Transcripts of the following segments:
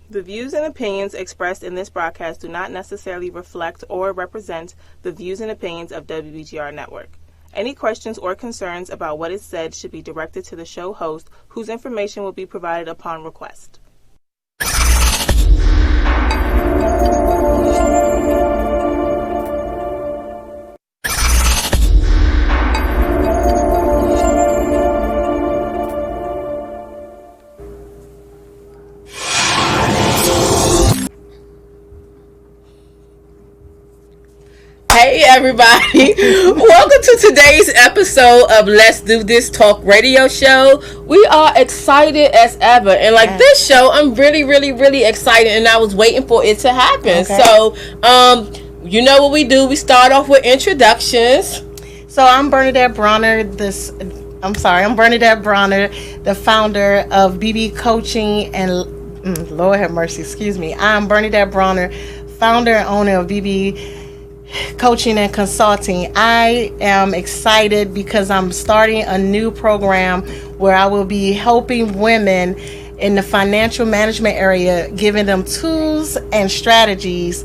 The views and opinions expressed in this broadcast do not necessarily reflect or represent the views and opinions of WBGR Network. Any questions or concerns about what is said should be directed to the show host, whose information will be provided upon request. Hey everybody, welcome to today's episode of Let's Do This Talk radio show. We are excited as ever, and this show, I'm really excited, and I was waiting for it to happen. Okay. So, you know what we do, we start off with introductions. So I'm Bernadette Bronner, I'm Bernadette Bronner, the founder of BB Coaching and, Lord have mercy, excuse me. I'm Bernadette Bronner, founder and owner of BB Coaching and Consulting. I am excited because I'm starting a new program where I will be helping women in the financial management area, giving them tools and strategies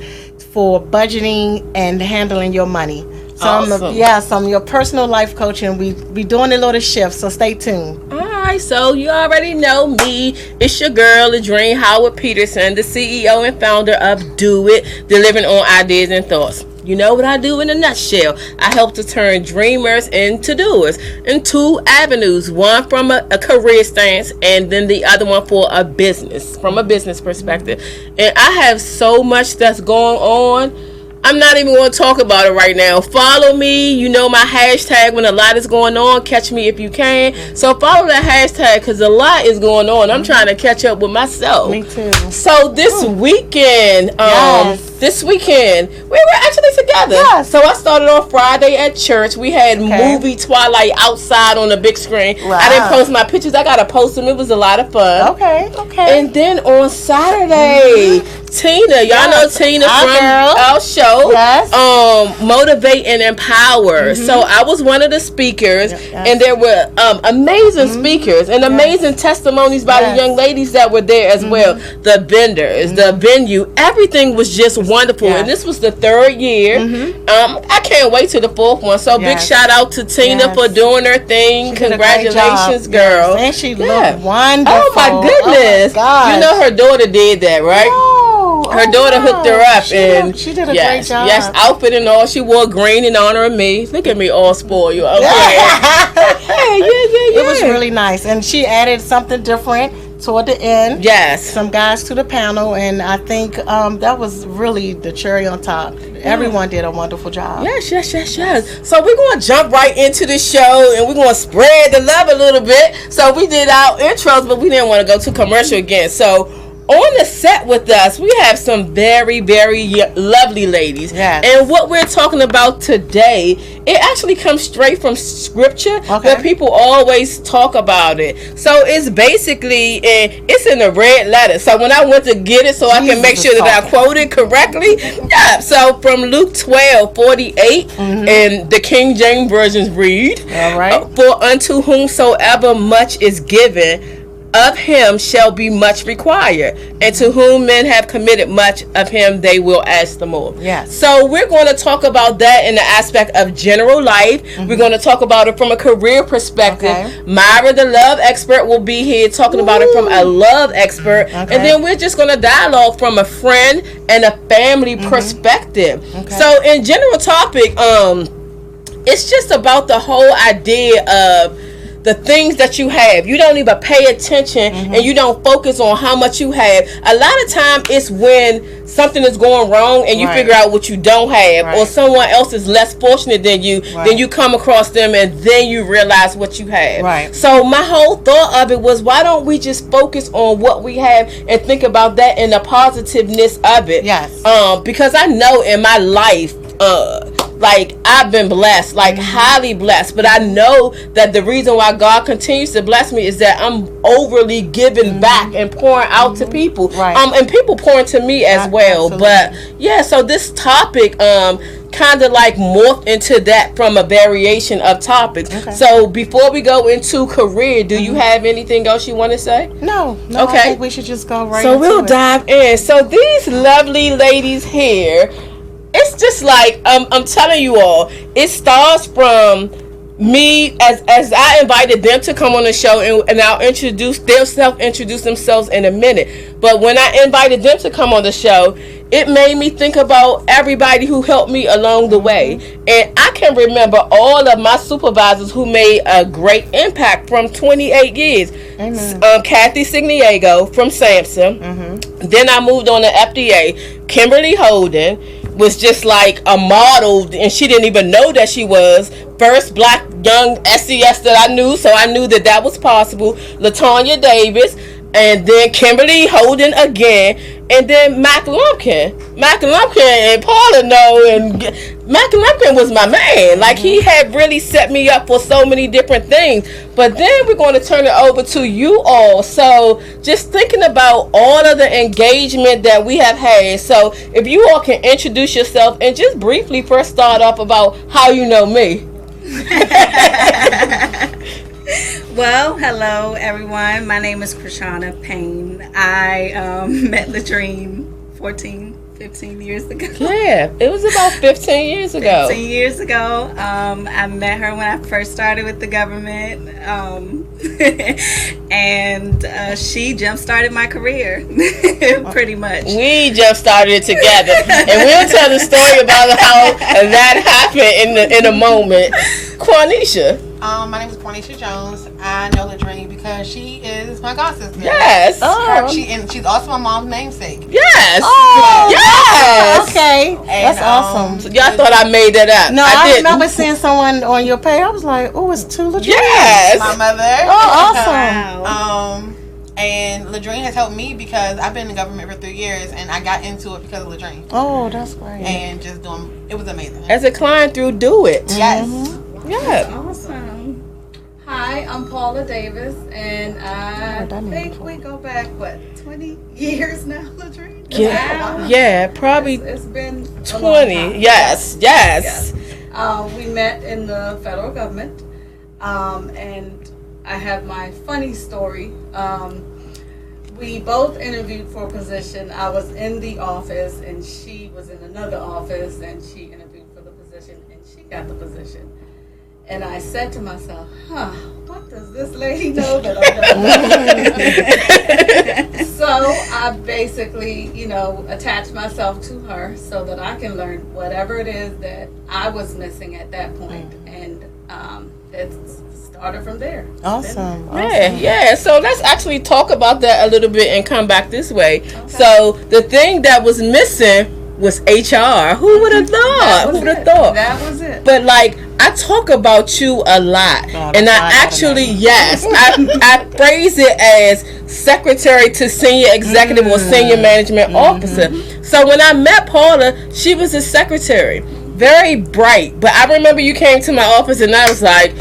for budgeting and handling your money. So Awesome. I'm your personal life coach, and we doing a little shift, so stay tuned. Alright, so you already know me. It's your girl, Adrienne Howard Peterson, the CEO and founder of Do It, delivering on ideas and thoughts. You know what I do in a nutshell. I help to turn dreamers into doers in two avenues. One from a career stance, and then the other one from a business perspective. And I have so much that's going on. I'm not even going to talk about it right now. Follow me. You know my hashtag when a lot is going on. Catch me if you can. So follow that hashtag because a lot is going on. I'm trying to catch up with myself. Me too. So this weekend, we were actually together. Yes. So I started on Friday at church. We had movie Twilight outside on the big screen. Wow. I didn't post my pictures. I got to post them. It was a lot of fun. Okay. And then on Saturday, Tina, y'all know Tina Our from girl. our show. Yes. Motivate and Empower. So I was one of the speakers, and there were amazing speakers and amazing testimonies by the young ladies that were there as well. The vendors, the venue, everything was just wonderful. And this was the third year. I can't wait to the fourth one. So big shout out to Tina for doing her thing. She did a great Congratulations, job. girl. Yes. And she looked wonderful. Oh my goodness. Oh my gosh. You know her daughter did that, right? Her daughter hooked her up, and she did a great job. Yes, outfit and all. She wore green in honor of me. Look at me, all spoiled. Okay. It was really nice, and she added something different toward the end. Yes. Some guys to the panel, and I think that was really the cherry on top. Everyone did a wonderful job. Yes. So we're going to jump right into the show, and we're going to spread the love a little bit. So we did our intros, but we didn't want to go to commercial again. So on the set with us, we have some very lovely ladies. Yes. And what we're talking about today, it actually comes straight from scripture, but people always talk about it. So it's basically, it's in the red letter. So when I went to get it, so I can make sure that I quote it correctly. So from Luke 12:48, and the King James versions read, All right. For unto whomsoever much is given, of him shall be much required, and to whom men have committed much, of him they will ask the more. Yes. So we're going to talk about that in the aspect of general life. We're going to talk about it from a career perspective. Okay. Myra, the love expert, will be here talking about it from a love expert, and then we're just going to dialogue from a friend and a family perspective. So in general topic, it's just about the whole idea of the things that you have. You don't even pay attention, and you don't focus on how much you have. A lot of time it's when something is going wrong and you figure out what you don't have, or someone else is less fortunate than you, then you come across them and then you realize what you have. So my whole thought of it was, why don't we just focus on what we have and think about that and the positiveness of it? Yes. Because I know in my life, like I've been blessed, like highly blessed. But I know that the reason why God continues to bless me is that I'm overly giving back and pouring out to people, and people pouring to me as well. Absolutely. But yeah, so this topic kind of like morphed into that from a variation of topics. Okay. So before we go into career, do you have anything else you want to say? No. Okay. I think we should just go right into it. So we'll dive in. So these lovely ladies here, it's just like I'm telling you all, it starts from me as I invited them to come on the show, and I'll they'll self-introduce themselves in a minute. But when I invited them to come on the show, it made me think about everybody who helped me along the way. And I can remember all of my supervisors who made a great impact from 28 years. Kathy Signiego from Samson. Then I moved on to FDA. Kimberly Holden was just like a model, and she didn't even know that she was. First black young SES that I knew, so I knew that was possible. LaTanya Davis, and then Kimberly Holden again, and then Mac Lumpkin and Paula know, and Mac Lumpkin was my man. Like, he had really set me up for so many different things. But then we're going to turn it over to you all. So just thinking about all of the engagement that we have had. So if you all can introduce yourself and just briefly first start off about how you know me. Well, hello everyone. My name is Krishana Payne. I met Ladrine 15 years ago. Yeah, it was about 15 years ago. 15 years ago. I met her when I first started with the government. And she jump-started my career, pretty much. We jump-started it together. And we'll tell the story about how that happened in a moment. Quanisha. My name is Quanisha Jones. I know Ladrine because she is my god sister. Yes. She's also my mom's namesake. Yes. Oh, yes. Okay. That's awesome. So y'all thought I made that up. No, I remember seeing someone on your page. I was like, oh, it's two Ladrine. Yes. My mother. Oh, awesome. And Ladrine has helped me because I've been in the government for 3 years, and I got into it because of Ladrine. Oh, that's great. And just it was amazing. As a client through Do It. Yes. Mm-hmm. Yeah. That's awesome. Hi, I'm Paula Davis, and I think we go back, 20 years now, Ladrine? Yeah, probably it's been 20. Yes. We met in the federal government, and I have my funny story. We both interviewed for a position. I was in the office, and she was in another office, and she interviewed for the position, and she got the position. And I said to myself, what does this lady know that I don't? So I basically, attached myself to her so that I can learn whatever it is that I was missing at that point. And it started from there. Awesome. Yeah. So let's actually talk about that a little bit and come back this way. Okay. So the thing that was missing was HR. Who would have thought? Who would have thought? That was it. But like, I talk about you a lot, and I actually, I phrase it as secretary to senior executive or senior management officer. So when I met Paula, she was a secretary, very bright. But I remember you came to my office, and I was like,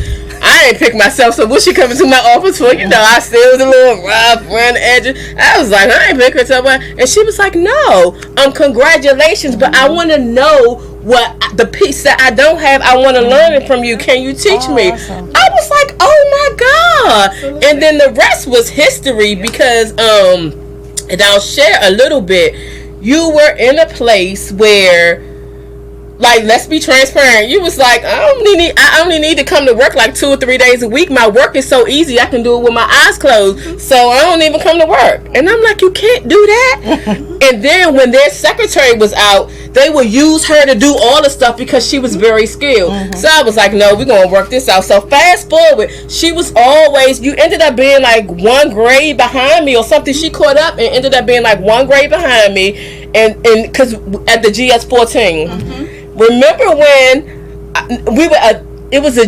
I ain't pick myself, so what she coming to my office for? I still was a little rough, around the edges. I was like, I ain't pick her to my, and she was like, no, congratulations, but I want to know what the piece that I don't have. I want to learn it from you. Can you teach me? Awesome. I was like, oh my God. Absolutely. And then the rest was history because, and I'll share a little bit. You were in a place where, like, let's be transparent. You was like, I only need to come to work like 2 or 3 days a week. My work is so easy. I can do it with my eyes closed. So I don't even come to work. And I'm like, you can't do that. And then when their secretary was out, they would use her to do all the stuff because she was very skilled. So I was like, no, we're going to work this out. So fast forward, she was always, you ended up being like 1 grade behind me or something. She caught up and ended up being like 1 grade behind me. And because at the GS 14. Remember when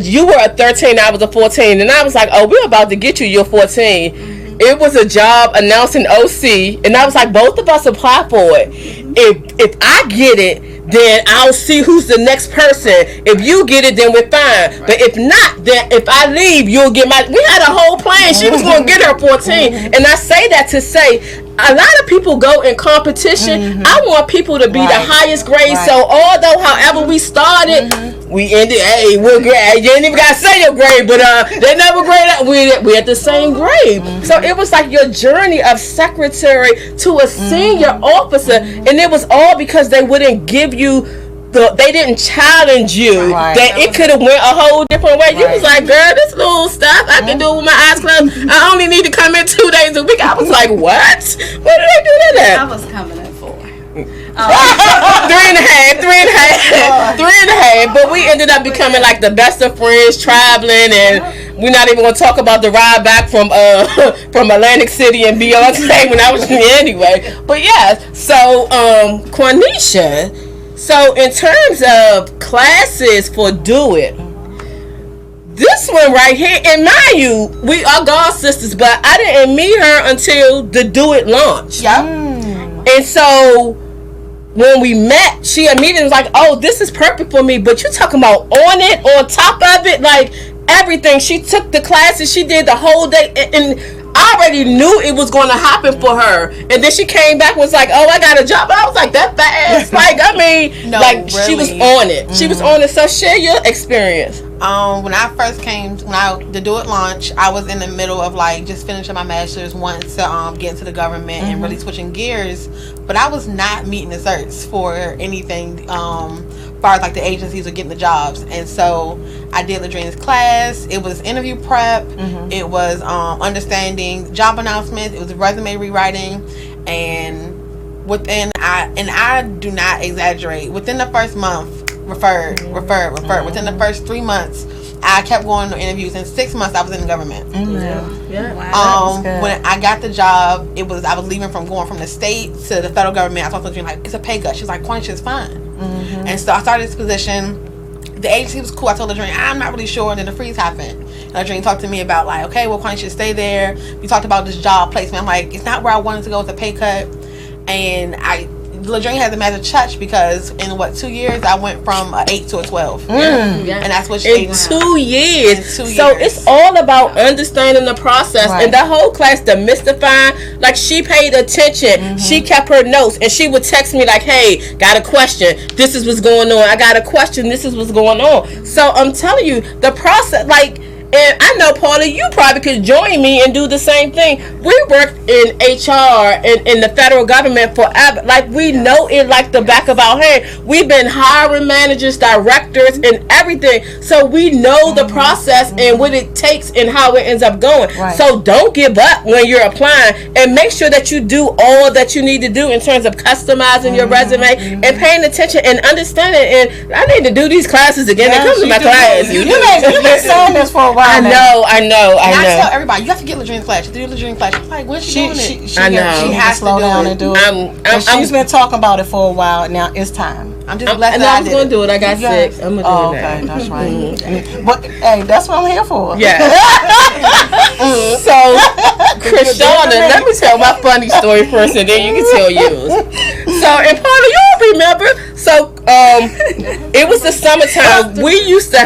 you were a 13, I was a 14, and I was like, oh, we're about to get you your 14. It was a job announcing OC, and I was like, both of us apply for it. if I get it, then I'll see who's the next person. If you get it, then we're fine. Right. But if not, then if I leave, you'll get my. We had a whole plan. She was going to get her 14, and I say that to say. A lot of people go in competition. I want people to be the highest grade. So although, however we started, we ended. Hey, we're grade. You ain't even gotta say your grade, but they never grade up. We at the same grade. So it was like your journey of secretary to a senior officer, and it was all because they wouldn't give you. They didn't challenge you that it could have went a whole different way. You was like, girl, this little stuff I can do it with my eyes closed. I only need to come in 2 days a week. I was like, what? What did I do that at? I was coming in 4. 3.5. But we ended up becoming like the best of friends, traveling, and we're not even gonna talk about the ride back from Atlantic City and Beyonce when I was anyway. But yeah, so Quanisha. So in terms of classes for Do It, this one right here, and mind you, we are God sisters, but I didn't meet her until the Do It launch. Yep. And so when we met, she immediately was like, oh, this is perfect for me. But you're talking about on it, on top of it, like everything. She took the classes, she did the whole day, and I already knew it was going to happen for her. And then she came back and was like, oh, I got a job. But I was like, that fast. Like, I mean, no, like, really. she was on it. She was on it. So share your experience. When I first came, the Do It launch, I was in the middle of like just finishing my master's, wanting to get into the government and really switching gears. But I was not meeting the certs for anything far as like the agencies or getting the jobs. And so I did Ladrina's class. It was interview prep. It was understanding job announcements. It was resume rewriting. And I do not exaggerate, within the first month, referred. Within the first 3 months, I kept going to interviews. In 6 months, I was in the government. Wow. When I got the job, I was leaving from going from the state to the federal government. I was talking to her like, it's a pay cut. She's like, Quanisha's fine. And so I started this position. The agency was cool. I told Ladrina, I'm not really sure. And then the freeze happened. And Ladrina talked to me about like, okay, well, Quanisha should stay there. We talked about this job placement. I'm like, it's not where I wanted to go. It's a pay cut. And Ladrina had the magic touch because in 2 years I went from an 8 to a 12, and that's what she in 2 years. So it's all about understanding the process, and that whole class demystifying. Like she paid attention, she kept her notes, and she would text me like, "Hey, got a question? This is what's going on. I got a question. This is what's going on." So I'm telling you, the process, like. And I know, Paula, you probably could join me and do the same thing. We worked in HR and in the federal government forever. Like, we know it like the back of our hand. We've been hiring managers, directors, and everything. So we know the process and what it takes and how it ends up going. So don't give up when you're applying. And make sure that you do all that you need to do in terms of customizing your resume and paying attention and understanding. And I need to do these classes again. They come to my class. You've been saying this for a while. I know. I tell everybody, you have to get Ladrina's class. You have to do Ladrina's class. She's like, when's she doing it? She has to slow down and do it. She's been talking about it for a while. Now it's time. I'm just blessed that I was going to do it. I got sick. I'm going to do it now. Okay, that's right. But, hey, that's what I'm here for. Yeah. So, Krishana, let me tell my funny story first, and then you can tell yours. So, and Paula, you remember? So, it was the summertime. We used to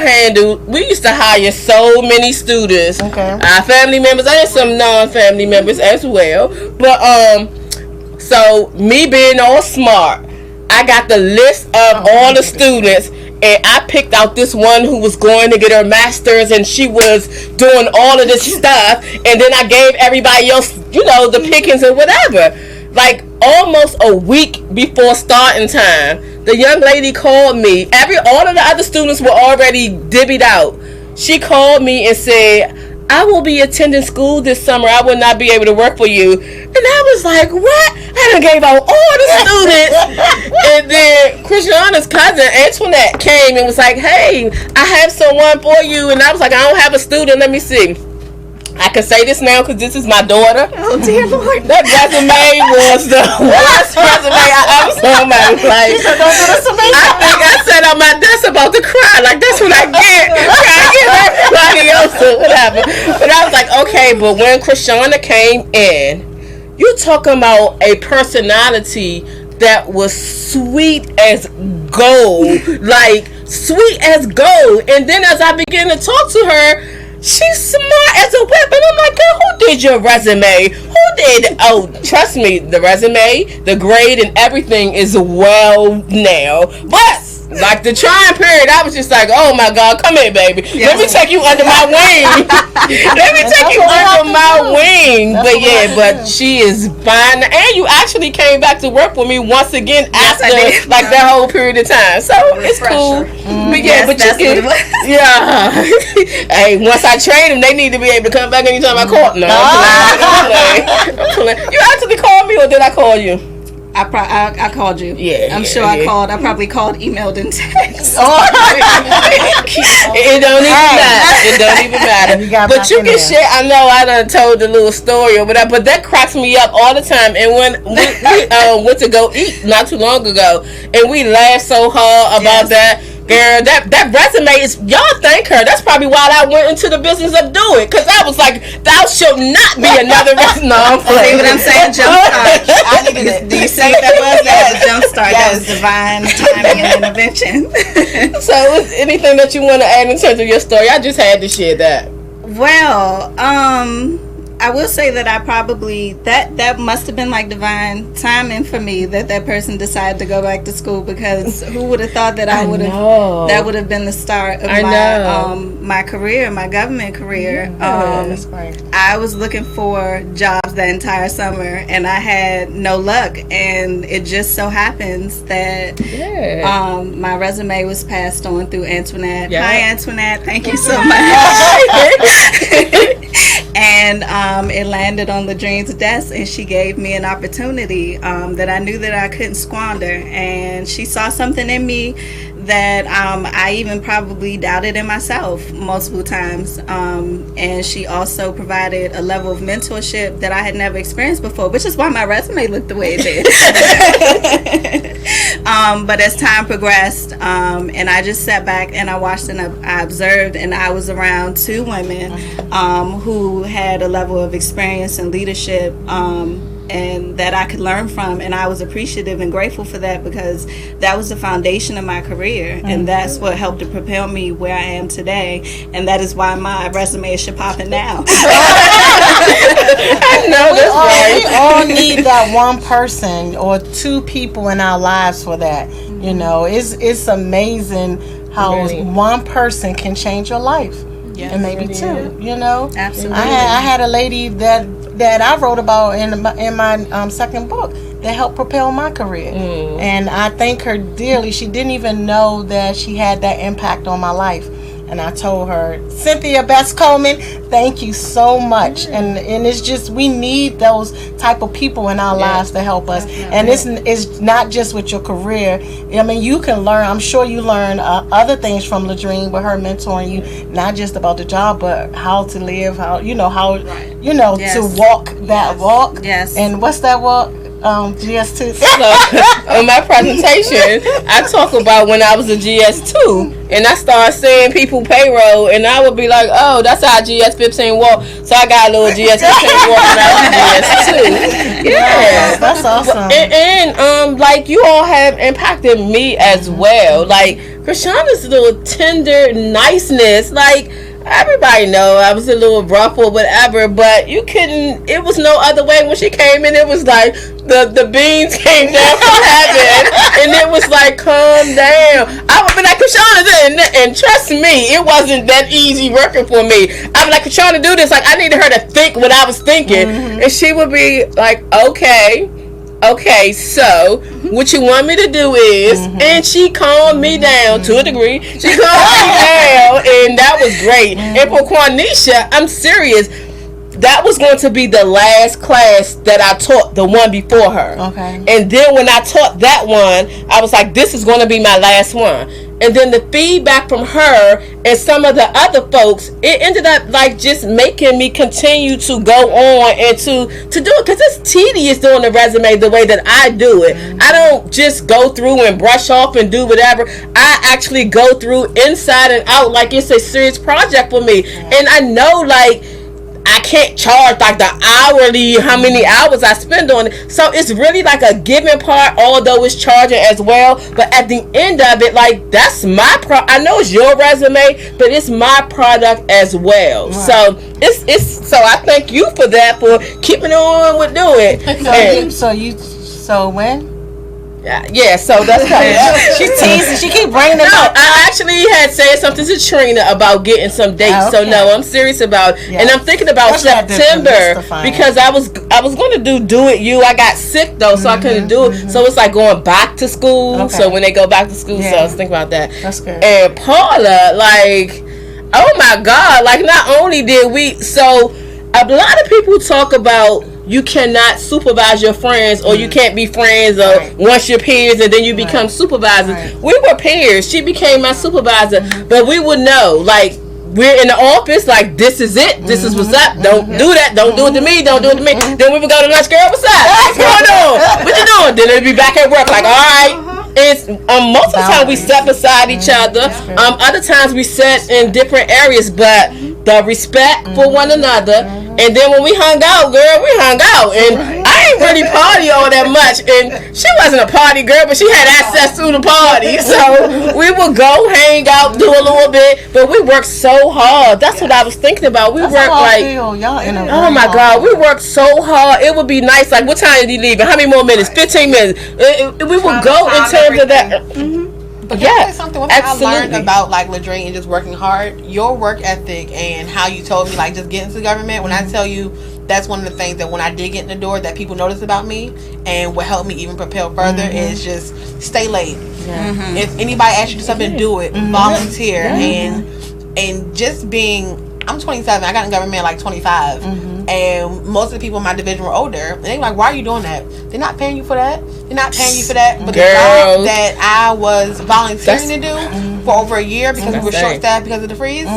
hire so many students, our family members and some non-family members as well. But so me being all smart, I got the list of all the students, and I picked out this one who was going to get her master's, and she was doing all of this stuff, and then I gave everybody else, the pickings and whatever. Like almost a week before starting time, the young lady called me. All of the other students were already divvied out. She called me and said, I will be attending school this summer. I will not be able to work for you. And I was like, what? I done gave out all the students. And then Krishana's cousin, Antoinette, came and was like, hey, I have someone for you. And I was like, I don't have a student. Let me see. I can say this now because this is my daughter. Oh, dear Lord. That resume was the worst resume I ever saw in my life. I think I sat on my desk about to cry. Like, that's what I get. I get everybody else or whatever. But I was like, okay, but when Krishana came in, you talking about a personality that was sweet as gold, like sweet as gold. And then as I began to talk to her, she's smart as a whip. And I'm like, girl, who did your resume? Who did? Oh, trust me, the resume, the grade, and everything is well now. But like the trying period, I was just like, oh my God, come here, baby. Yes. Let me take you under my wing. Let me take you under my wing. But yeah, but she is fine. And you actually came back to work with me once again after like that whole period of time. So it's cool. But yeah, but you can, yeah. Hey, once I train them, they need to be able to come back anytime I call them. No, I'm playing. You actually called me, or did I call you? I called you. Yeah, I'm sure I called. I probably called, emailed, and text. It don't even matter. It don't even matter. But you can share. I know I done told the little story or whatever, but that cracks me up all the time. And when we went to go eat not too long ago, and we laughed so hard about that. Girl, that resume is, y'all thank her. That's probably why I went into the business of doing it. Because I was like, thou shalt not be another resume. No, I'm playing. See what I'm saying? Jumpstart. I needed it. Do you see what that was? That was jumpstart. That was divine timing and intervention. So, is anything that you want to add in terms of your story? I just had to share that. Well, I will say that I probably that must have been like divine timing for me that person decided to go back to school, because who would have thought that I would have that would have been the start of my career, my government career. That's right. I was looking for jobs that entire summer and I had no luck, and it just so happens that my resume was passed on through Antoinette. Hi Antoinette, thank you so much. And it landed on Ladrine's desk, and she gave me an opportunity that I knew that I couldn't squander. And she saw something in me that I even probably doubted in myself multiple times. And she also provided a level of mentorship that I had never experienced before, which is why my resume looked the way it did. But as time progressed, and I just sat back and I watched and I observed, and I was around two women who had a level of experience and leadership and that I could learn from, and I was appreciative and grateful for that, because that was the foundation of my career, and that's what helped to propel me where I am today, and that is why my resume is popping now. I know that's right. We all need that one person or two people in our lives for that. You know, it's amazing how one person can change your life. Yes, and maybe two, you know. Absolutely. I had a lady that I wrote about in my second book that helped propel my career, and I thank her dearly. She didn't even know that she had that impact on my life, and I told her, Cynthia Bess Coleman, thank you so much. And it's just, we need those type of people in our lives to help us. And it's not just with your career. I mean, you can learn, I'm sure you learn other things from Ladrine with her mentoring you, not just about the job, but how to live, to walk that walk. Yes. And what's that walk? GS2. So, on my presentation, I talk about when I was a GS2, and I started seeing people payroll, and I would be like, oh, that's how GS15 walk. So I got a little GS15 walk when I was GS2. Yeah, that's awesome. And like, you all have impacted me as well. Like, Krishana's little tender niceness, like, everybody know I was a little rough or whatever, but you couldn't, it was no other way when she came in. It was like the beans came down from heaven, and it was like, calm down. I would be like, Krishana, and trust me, it wasn't that easy working for me. I was like, Krishana, do this. Like, I needed her to think what I was thinking, and she would be like, okay, so what you want me to do is, and she calmed me down to a degree. She calmed me down, and that was great. And for Quanisha, I'm serious, that was going to be the last class that I taught, the one before her. Okay. And then when I taught that one, I was like, this is going to be my last one. And then the feedback from her and some of the other folks, it ended up like just making me continue to go on and to do it, because it's tedious doing the resume the way that I do it. I don't just go through and brush off and do whatever. I actually go through inside and out like it's a serious project for me. And I know, like, I can't charge like the hourly how many hours I spend on it. So it's really like a given part, although it's charging as well. But at the end of it, like that's my I know it's your resume, but it's my product as well. Right. So it's so I thank you for that, for keeping on with doing. So when? Yeah, so that's kind of she teasing. She keep bringing it up. I actually had said something to Trina about getting some dates. So no, I'm serious about, and I'm thinking about September because I was going to do it. I got sick though, so I couldn't do it. So it's like going back to school. Okay. So when they go back to school, so I was thinking about that. That's good. And Paula, like, oh my God, like not only did we, so a lot of people talk about you cannot supervise your friends, or you can't be friends, or once you're peers and then you become supervisors. We were peers. She became my supervisor, but we would know, like, we're in the office, like, this is it. This is what's up. Don't do that. Don't do it to me. Don't do it to me. Then we would go to lunch. Girl, what's up? What's going on? What you doing? Then it'd be back at work, like, all right. It's most of the time we step beside each other. Other times we sit in different areas, but the respect for one another. And then when we hung out, girl, we hung out. And I ain't really party all that much. And she wasn't a party girl, but she had access to the party. So we would go hang out, do a little bit. But we worked so hard. That's what I was thinking about. We worked like, oh my God, we worked so hard. It would be nice. Like, what time did you leave? And how many more minutes? 15 minutes. We would go in terms of that. But can I say something? One thing I learned about like Ladrine and just working hard, your work ethic and how you told me like just getting to the government. When I tell you, that's one of the things that when I did get in the door that people notice about me and what helped me even propel further is just stay late. If anybody asks you to do something, do it. Volunteer and just being. I'm 27. I got in government like 25, and most of the people in my division were older. And they were like, "Why are you doing that? They're not paying you for that. They're not paying you for that." But the job that I was volunteering to do for over a year because we were short-staffed because of the freeze,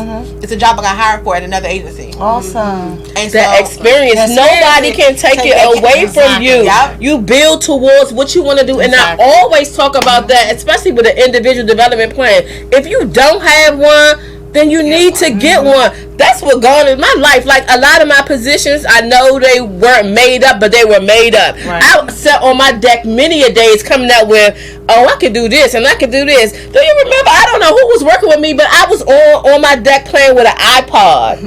it's a job I got hired for at another agency. Awesome. And that experience, nobody can take it away from you. You build towards what you want to do, and I always talk about that, especially with an individual development plan. If you don't have one, then you need to get one. That's what gone in my life. Like a lot of my positions, I know they weren't made up, but they were made up. I sat on my deck many a days coming up with, oh, I could do this and I could do this. Do you remember? I don't know who was working with me, but I was on my deck playing with an iPod.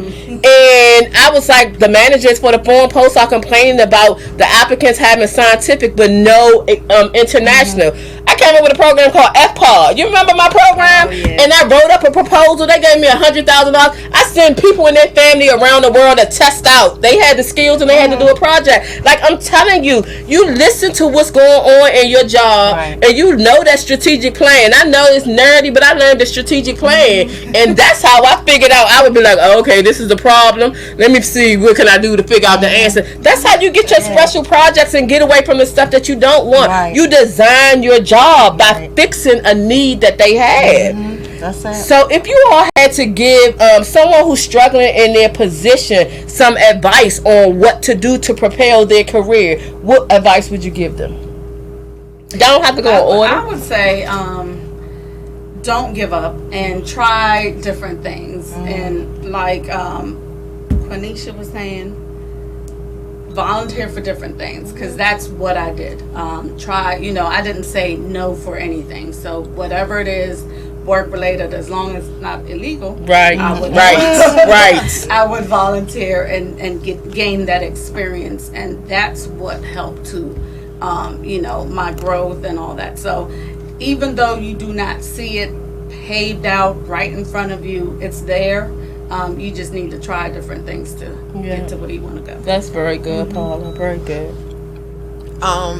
And I was like, the managers for the foreign posts are complaining about the applicants having scientific but no international. I came up with a program called FPOD. You remember my program? And I wrote up a proposal. They gave me $100,000. I sent people and their family around the world to test out. They had the skills and they had to do a project. Like, I'm telling you, you listen to what's going on in your job and you know that strategic plan. I know it's nerdy, but I learned the strategic plan. And that's how I figured out. I would be like, oh, okay, this is the problem. Let me see what can I do to figure out the answer. That's how you get your special projects and get away from the stuff that you don't want. You design your job by fixing a need that they had. That's it. So if you all had to give someone who's struggling in their position some advice on what to do to propel their career, what advice would you give them? Y'all don't have to go in order. I would say don't give up and try different things. And like Quenisha was saying, volunteer for different things, because that's what I did. Try, I didn't say no for anything. So whatever it is, work related, as long as it's not illegal. I would volunteer and gain that experience, and that's what helped to, my growth and all that. So even though you do not see it paved out right in front of you, it's there. You just need to try different things to get to where you want to go. That's very good, Paula. Very good. For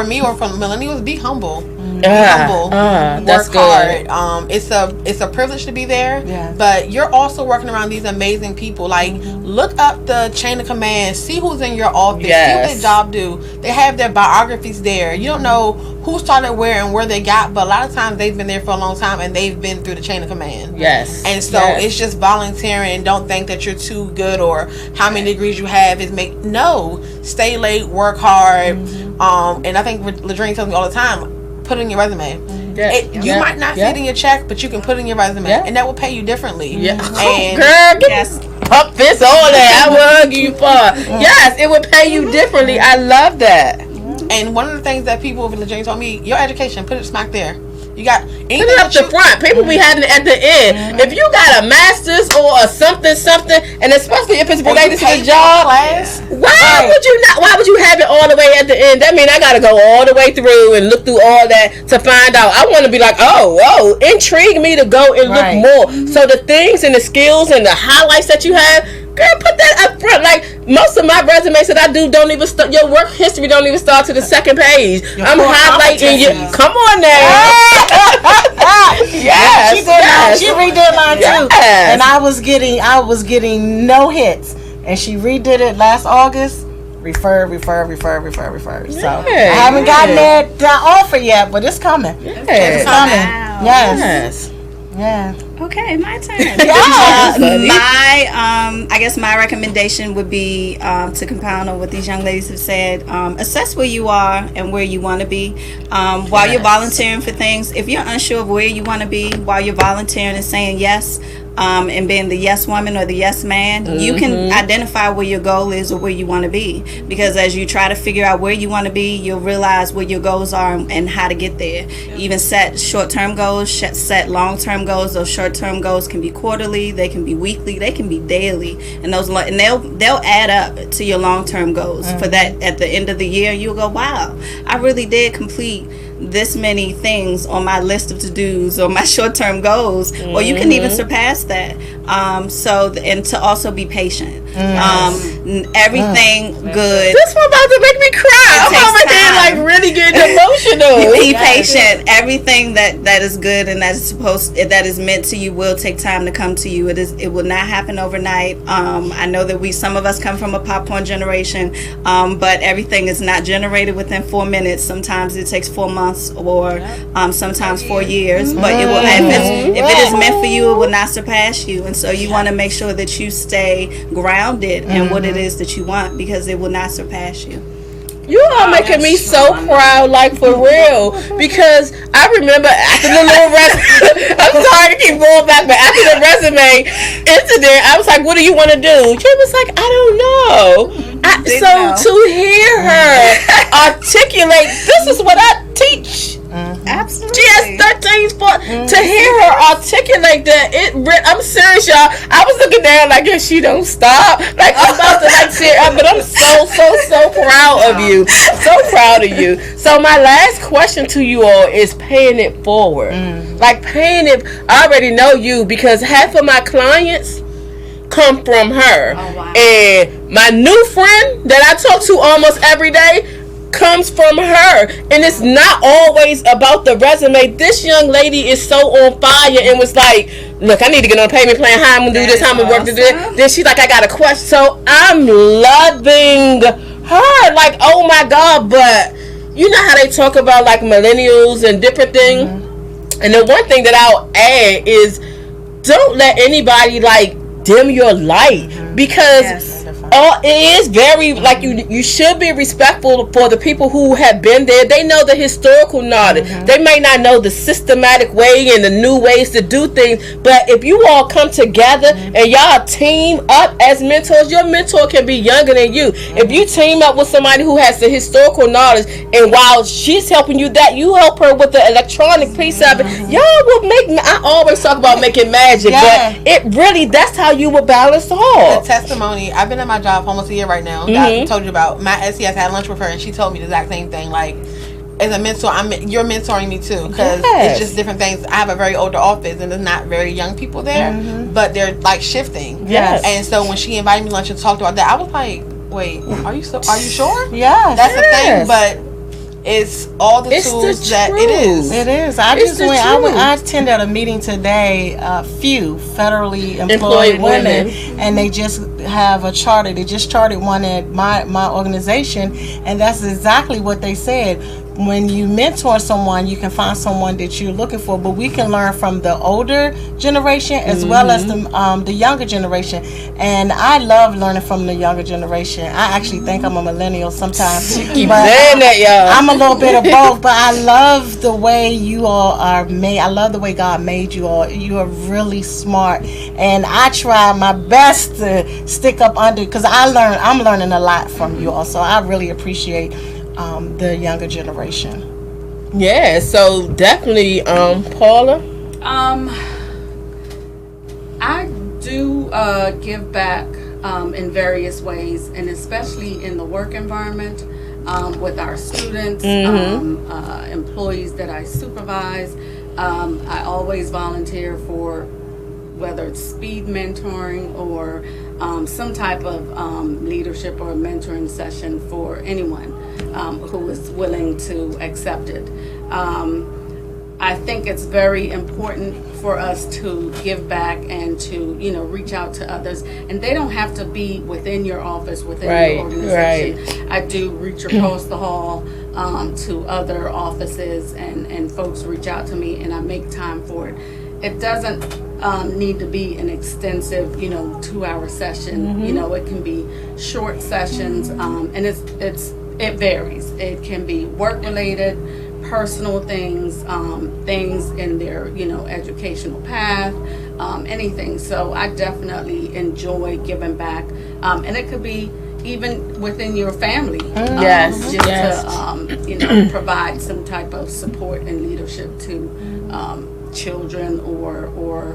me or from millennials, be humble. Work hard. It's a privilege to be there, but you're also working around these amazing people. Like, look up the chain of command, see who's in your office, see what their job do. They have their biographies there. You don't know who started where and where they got, but a lot of times they've been there for a long time and they've been through the chain of command. And so it's just volunteering, and don't think that you're too good or how many degrees you have stay late, work hard. And I think Ladrine tells me all the time, put it in your resume. You might not see it in your check, but you can put it in your resume, and that will pay you differently. And pump fist, all that. I will hug you for. Yes, it would pay you differently. I love that. And one of the things that people over the James told me, your education, put it smack there. You got put it up the front. People be having it at the end. If you got a master's or a something, and especially if it's related to the job, why would you have it all the way at the end? That means I gotta go all the way through and look through all that to find out. I want to be like, intrigue me to go and look more. So the things and the skills and the highlights that you have, girl, put that up front. Like most of my resumes that I do don't even start. Your work history don't even start to the second page. I'm highlighting you. Come on now. Yes, she redid mine too, and I was getting no hits, and she redid it last August. Refer. So I haven't gotten that offer yet, but it's coming. It's coming. Wow. Yes. Yeah. Okay, my turn. Yeah. I guess my recommendation would be to compound on what these young ladies have said. Assess where you are and where you want to be. While you're volunteering for things, if you're unsure of where you want to be, while you're volunteering and saying yes, and being the yes woman or the yes man, you can identify where your goal is or where you want to be. Because as you try to figure out where you want to be, you'll realize what your goals are and how to get there. Even set short-term goals, set long-term goals. Those short-term goals can be quarterly, they can be weekly, they can be daily, and they'll add up to your long-term goals. For that, at the end of the year, you'll go, wow, I really did complete this many things on my list of to-dos or my short-term goals, or you can even surpass that. And to also be patient. Everything good. This one about to make me cry. I'm over here like really getting emotional. Be patient. Everything that is good and that is meant to you will take time to come to you. It will not happen overnight. I know that some of us come from a popcorn generation, but everything is not generated within 4 minutes. Sometimes it takes 4 months or sometimes 4 years. But it will, if it is meant for you, it will not surpass you. And so you want to make sure that you stay grounded in what it is that you want, because it will not surpass you. You are making me so proud, like for real. Because I remember after the little resume, I'm sorry to keep going back, but after the resume incident, I was like, what do you want to do? She was like, I don't know. To hear her articulate, this is what I teach. Absolutely. She has 13 sports. To hear her articulate that, I'm serious, y'all. I was looking down like, if she don't stop, like I'm about to tear up, but I'm so proud of you. So proud of you. So my last question to you all is paying it forward. Like paying it, I already know you because half of my clients come from her. Oh, wow. And my new friend that I talk to almost every day comes from her. And it's not always about the resume. This young lady is so on fire and was like, look, I need to get on a payment plan, how I'm gonna do this, how I'm gonna work to do this. Then she's like, I got a question. So I'm loving her, like, oh my God. But you know how they talk about like millennials and different things. And the one thing that I'll add is don't let anybody like dim your light, because it is very like you should be respectful for the people who have been there. They know the historical knowledge. They may not know the systematic way and the new ways to do things, but if you all come together and y'all team up as mentors, your mentor can be younger than you. If you team up with somebody who has the historical knowledge, and while she's helping you, that you help her with the electronic piece of it, y'all will I always talk about making magic, but it really, that's how you will balance off. The testimony, I've been at my job for almost a year right now. I told you about my SCS. had lunch with her and she told me the exact same thing. Like, as a mentor, you're mentoring me too, because it's just different things. I have a very older office and there's not very young people there, but they're like shifting. And so when she invited me to lunch and talked about that, I was like, wait, are you sure? Yeah, that's the thing. But it's all the tools that it is. It is. I attended a meeting today. Few federally employed women, and they just have a charter. They just charted one at my organization, and that's exactly what they said. when you mentor someone, you can find someone that you're looking for, but we can learn from the older generation as well as the younger generation. And I love learning from the younger generation. I actually think I'm a millennial sometimes. Keep saying that, y'all. I'm a little bit of both, but I love the way you all are made. I love the way God made you all. You are really smart, and I try my best to stick up under, because I'm learning a lot from you all. So I really appreciate the younger generation. Yeah, so definitely, Paula. I do give back in various ways, and especially in the work environment, with our students, employees that I supervise. I always volunteer for, whether it's speed mentoring or some type of leadership or mentoring session for anyone who is willing to accept it. I think it's very important for us to give back and to, reach out to others. And they don't have to be within your office, within your organization. I do reach across the hall to other offices, and folks reach out to me, and I make time for it. It doesn't need to be an extensive, 2-hour session. It can be short sessions, and it varies. It can be work related, personal things, things in their, educational path, anything. So I definitely enjoy giving back, and it could be even within your family. To provide some type of support and leadership to children or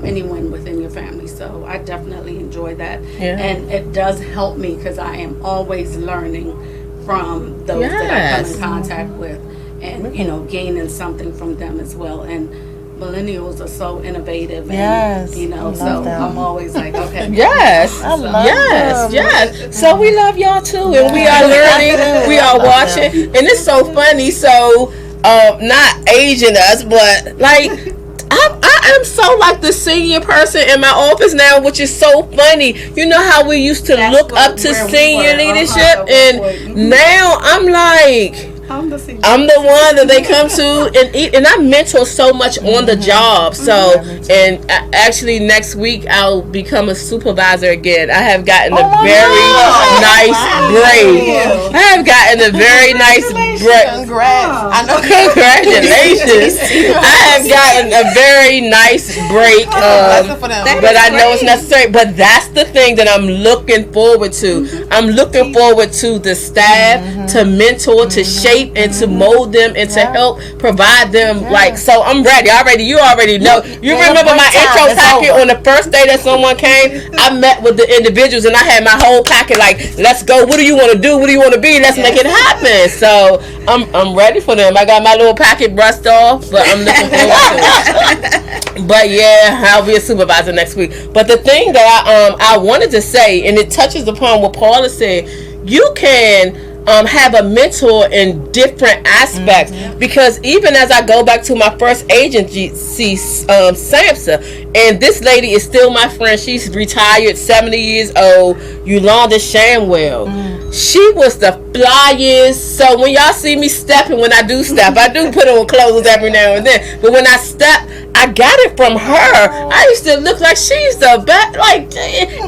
anyone within your family. So I definitely enjoy that, and it does help me because I am always learning from those that I come in contact with, and gaining something from them as well. And millennials are so innovative, and so them. I'm always like, okay. I love them. So we love y'all too, and we are learning, we are watching, and it's so funny. So not aging us, but like I am so like the senior person in my office now, which is so funny. You know how we used to look up to senior leadership, and now I'm like, I'm the one that they come to and eat, and I mentor so much on the job. So, and actually next week I'll become a supervisor again. I have gotten a very nice break. I have gotten a very nice break. Congratulations! I have gotten a very nice break, but I know it's necessary. But that's the thing that I'm looking forward to. I'm looking forward to the staff, to mentor, to shape, and to mold them, and to help provide them. Like, so I'm ready. You already know. You remember my intro packet on the first day that someone came? I met with the individuals, and I had my whole packet like, let's go. What do you want to do? What do you want to be? Let's make it happen. So I'm ready for them. I got my little packet brushed off, but I'm looking forward to it. But yeah, I'll be a supervisor next week. But the thing that I wanted to say, and it touches upon what Paula said, you can have a mentor in different aspects, because even as I go back to my first agency, SAMHSA, and this lady is still my friend. She's retired, 70 years old, Yolanda Shamwell. She was the flyest. So when y'all see me stepping, when I do step, I do put on clothes every now and then, but when I step, I got it from her. I used to look like she's the best,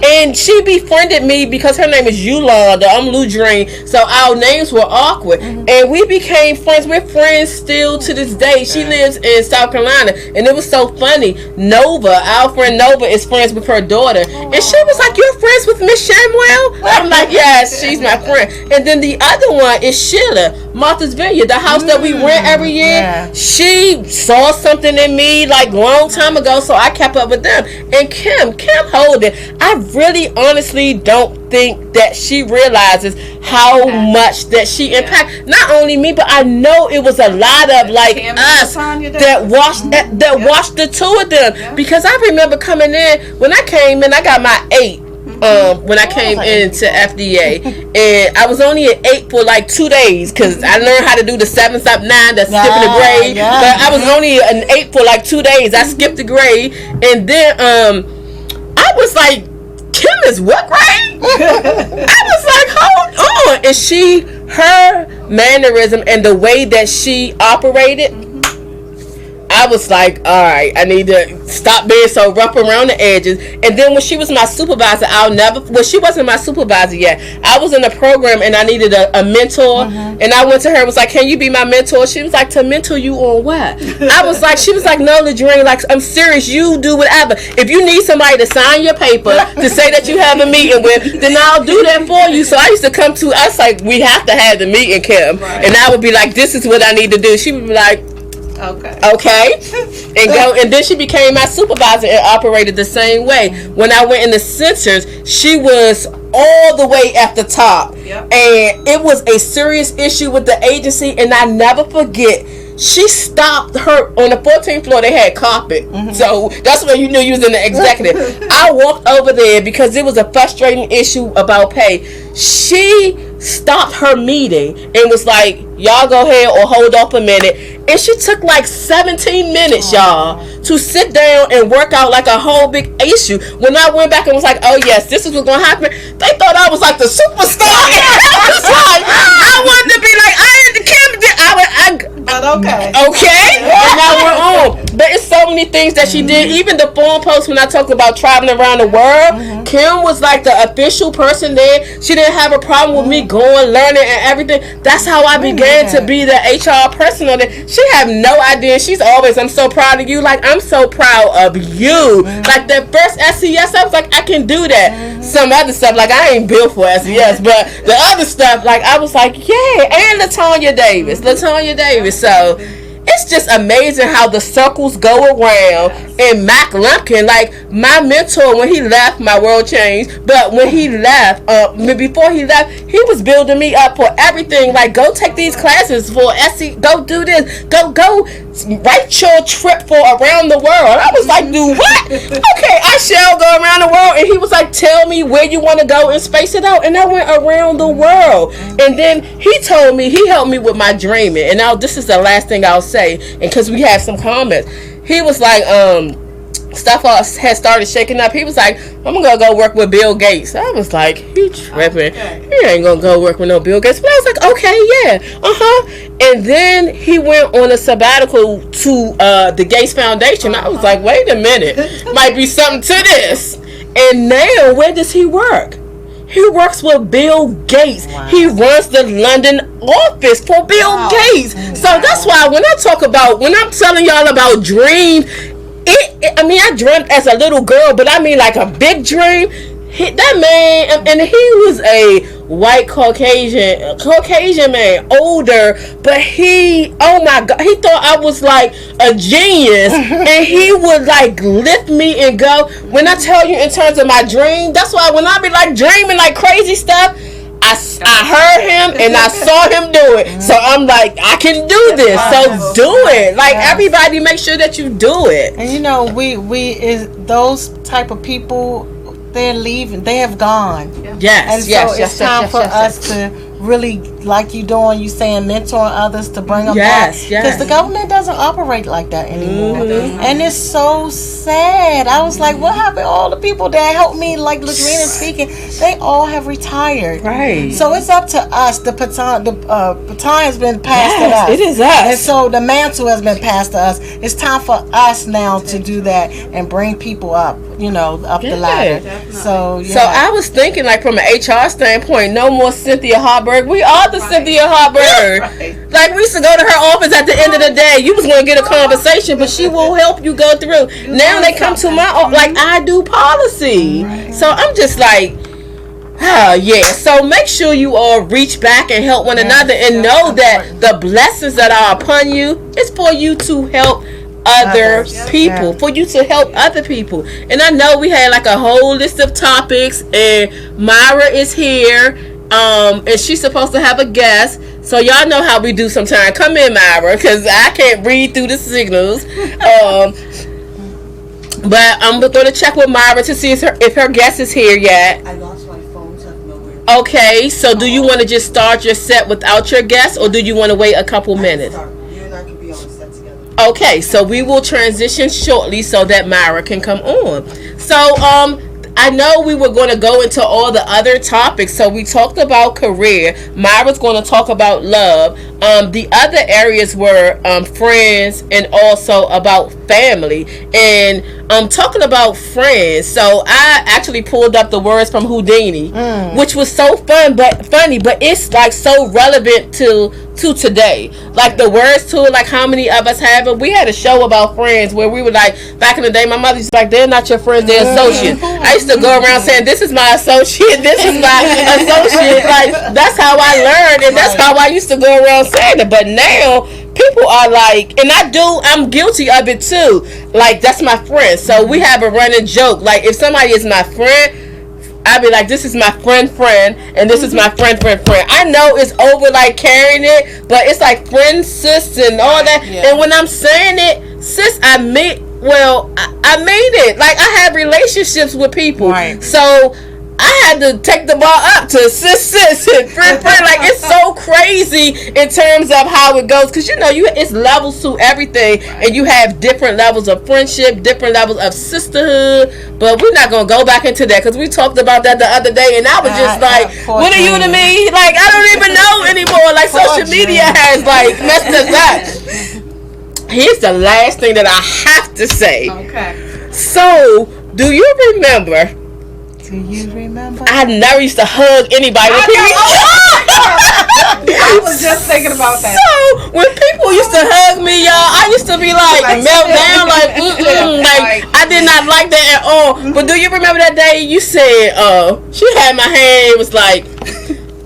and she befriended me because her name is Yolanda. I'm Ludrine, so our names were awkward, and we became friends. We're friends still to this day. She lives in South Carolina, and it was so funny. Nova, our friend Nova, is friends with her daughter, and she was like, "You're friends with Miss Shamwell?" I'm like, "Yes, she's my friend." And then the other one is Sheila, Martha's Vineyard, the house that we rent every year. Yeah. She saw something in me like long time ago, so I kept up with them. And Kim Holden, I really honestly don't think that she realizes how much that she impacted not only me, but I know it was a lot of like us that watched the two of them, because I remember coming in, when I came in, I got my 8 when I came into FDA, and I was only at 8 for like 2 days, because I learned how to do the 7 stop 9, that's skipping the grade, but I was only an 8 for like 2 days. I skipped the grade, and then I was like, Kim is what grade? I was like, hold on. and her mannerism and the way that she operated, I was like, all right, I need to stop being so rough around the edges. And then when she was my supervisor, she wasn't my supervisor yet. I was in a program and I needed a mentor. And I went to her and was like, can you be my mentor? She was like, to mentor you on what? She was like, no, Ladrine, like, I'm serious. You do whatever. If you need somebody to sign your paper to say that you have a meeting with, then I'll do that for you. So I used to come to us like, we have to have the meeting, Kim. Right. And I would be like, this is what I need to do. She would be like, okay, and then she became my supervisor and operated the same way. When I went in the centers, she was all the way at the top, and it was a serious issue with the agency. And I never forget, she stopped her on the 14th floor. They had carpet, so that's when you knew you was in the executive. I walked over there because it was a frustrating issue about pay. She stopped her meeting and was like, y'all go ahead or hold off a minute. And she took like 17 minutes, y'all, to sit down and work out like a whole big issue. When I went back and was like, oh yes, this is what's gonna happen, they thought I was like the superstar. I was like, I wanted to be like, I am the Kim. But okay. And now we're on. But it's so many things that she did. Even the forum post when I talked about traveling around the world, Kim was like the official person there. She didn't have a problem with me going, learning, and everything. That's how I began to be the HR person on there. She had no idea. She's always, I'm so proud of you. Like, I'm so proud of you. Like, that first SES, I was like, I can do that. Some other stuff, like, I ain't built for SES, but the other stuff, like, I was like, yeah. And Latonya Davis. So it's just amazing how the circles go around. And Mac Lumpkin, like, my mentor, when he left, my world changed. But when he left, before he left, he was building me up for everything. Like, go take these classes for SE, go do this, go write your trip for around the world. I was like, do what? Okay, I shall go around the world. And he was like, tell me where you want to go and space it out. And I went around the world. And then he told me, he helped me with my dreaming. And now this is the last thing I'll say, and because we have some comments, he was like, stuff had started shaking up. He was like, I'm gonna go work with Bill Gates. I was like, he tripping. He ain't gonna go work with no Bill Gates. But I was like, okay, yeah, And then he went on a sabbatical to the Gates Foundation. I was like, wait a minute, might be something to this. And now, where does he work? He works with Bill Gates. Wow. He runs the London office for Bill Gates. So that's why when I'm telling y'all about dreams, I dreamt as a little girl, but I mean like a big dream. That man, and he was a white Caucasian man, older, but oh my God, he thought I was like a genius, and he would like lift me and go. When I tell you in terms of my dream, that's why when I be like dreaming like crazy stuff, I heard him and I saw him do it. So I'm like, I can do this. So do it. Like, everybody make sure that you do it. And you know, we is those type of people, they're leaving. They have gone. Yes. And so it's time for us to really, like you doing, you saying mentor others to bring them back. Because the government doesn't operate like that anymore. And it's so sad. I was like, what happened? All the people that helped me, like Ladrine speaking, they all have retired. Right. So it's up to us. The baton has been passed to us. It is us. And so the mantle has been passed to us. It's time for us now to do that and bring people up, up the ladder. Definitely. So I was thinking, like, from an HR standpoint, no more Cynthia Harberg. We are the Cynthia Harberg. Like, we used to go to her office at the end of the day. You was going to get a conversation, but she will help you go through. Now they come to my office, like, I do policy. So I'm just like, so make sure you all reach back and help one another, and know that the blessings that are upon you is for you to help other people, for you to help other people. And I know we had like a whole list of topics, and Myra is here, and she's supposed to have a guest. So y'all know how we do sometimes. Come in, Myra, because I can't read through the signals. But I'm going to check with Myra to see if her guest is here yet. I lost my phone, so I'm nowhere. Okay, so do you want to just start your set without your guest, or do you want to wait a couple minutes? You and I can be on the set together. Okay, so we will transition shortly so that Myra can come on. So I know we were going to go into all the other topics. So we talked about career. Myra's going to talk about love. The other areas were friends and also about family. And talking about friends, so I actually pulled up the words from Houdini, which was so funny, but it's like so relevant to today. Like the words to it, like how many of us have it. We had a show about friends where we were like, back in the day, my mother used to like, they're not your friends, they're associates. I used to go around saying, this is my associate, this is my associate. Like, that's how I learned, and that's how I used to go around saying it. But now people are like, and I'm guilty of it too. Like, that's my friend. So we have a running joke. Like, if somebody is my friend, I'd be like, this is my friend, and this is my friend. I know it's over like carrying it, but it's like friend, sis, and all that. Yeah. And when I'm saying it, sis, I mean it. Like, I have relationships with people. Right. So I had to take the ball up to sis, and friend. Like, it's so crazy in terms of how it goes. Because, it's levels to everything. And you have different levels of friendship, different levels of sisterhood. But we're not going to go back into that. Because we talked about that the other day. And I was just like, what are you to me? Like, I don't even know anymore. Like, social media has, like, messed us up. Here's the last thing that I have to say. Okay. So, do you remember... Do you remember? I never used to hug anybody. I was just thinking about that. So when people used to hug me, y'all, I used to be like melt down, like I did not like that at all. But do you remember that day you said, she had my hand, it was like,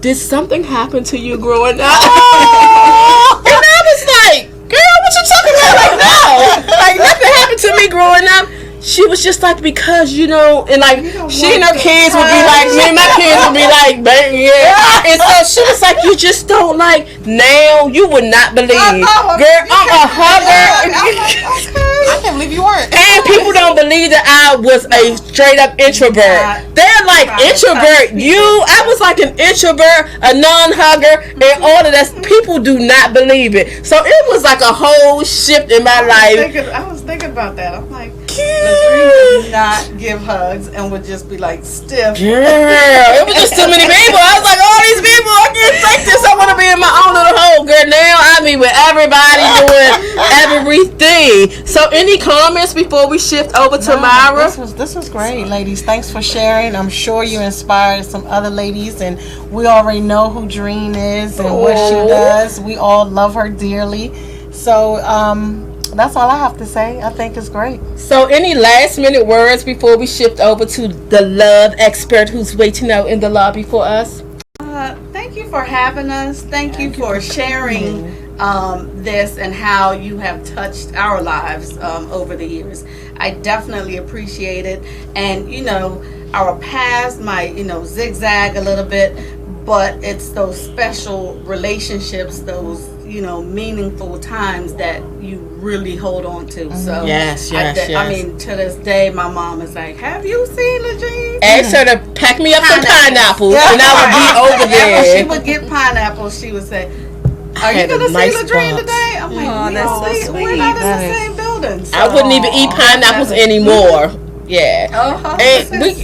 did something happen to you growing up? And I was like, girl, what you talking about? Like, no, like nothing happened to me growing up. She was just like, because, and like, she and her kids would be like, me and my kids would be like, baby, yeah. And so she was like, you just don't like, now you would not believe. Girl, I'm a hugger. I can't believe you weren't. And people don't believe that I was a straight up introvert. They're like, introvert, I was like an introvert, a non-hugger, and all of that. People do not believe it. So it was like a whole shift in my life. I was thinking about that. I'm like, Ladrine would not give hugs and would just be like stiff. Girl, it was just too many people. I was like, all these people, I can't take this. I want to be in my own little hole. Girl, now I be with everybody doing everything. So any comments before we shift over to Myra? This was great, ladies. Thanks for sharing. I'm sure you inspired some other ladies, and we already know who Dreen is and what she does. We all love her dearly. So that's all I have to say. I think it's great. So any last minute words before we shift over to the love expert who's waiting out in the lobby for us? Thank you for having us. Thank you for sharing this and how you have touched our lives over the years. I definitely appreciate it. And, our paths might, zigzag a little bit, but it's those special relationships, those, meaningful times that you really hold on to. So yes. I mean, to this day, my mom is like, "Have you seen Ladrine?" Ask her to pack me up some pineapples, and I would be over there. When she would get pineapples, she would say, "Are you gonna see Ladrine today?" I'm like, we're not in the same building. So. I wouldn't even eat pineapples anymore. Yeah,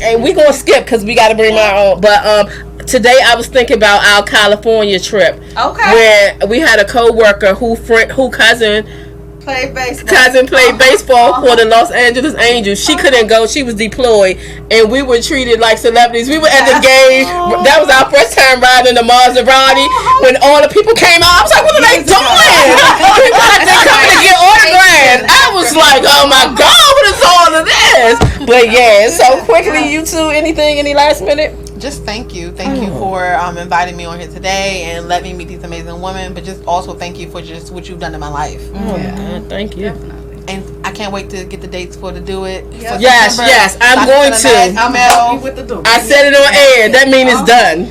and we gonna skip because we got to bring my own. But today I was thinking about our California trip. Okay. Where we had a coworker who cousin played baseball for the Los Angeles Angels. She couldn't go. She was deployed, and we were treated like celebrities. We were at the game. That was our first time riding the Maserati. When all the people came out, I was like, "What are they doing?" People like they coming to get autographs. I was like, "Oh my God, what is all of this?" But yeah. So quickly, you two, any last minute? Just thank you for inviting me on here today and letting me meet these amazing women, but just also thank you for just what you've done in my life. Thank you. Definitely. And I can't wait to get the dates for to do it. Yes, I'm going to. I'm at you with the door. I said it on air. That means it's done.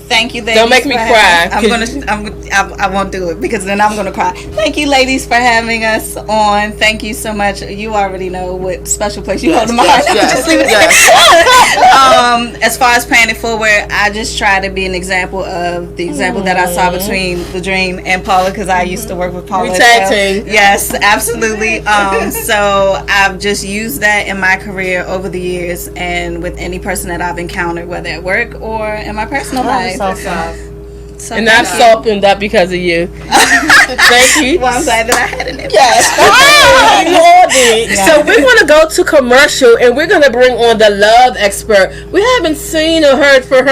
Thank you, ladies. Don't make me cry. I won't do it because then I'm gonna cry. Thank you, ladies, for having us on. Thank you so much. You already know what special place you hold in my heart. Just leave it there. As far as paying it forward, I just try to be an example of the example that I saw between the Dream and Paula, because I used to work with Paula. Yes, absolutely. So I've just used that in my career over the years, and with any person that I've encountered, whether at work or in my personal life. So and I've softened up because of you. Thank you. Well, I'm glad that I had an impact. Yes. So we're going to go to commercial, and we're going to bring on the love expert. We haven't seen or heard from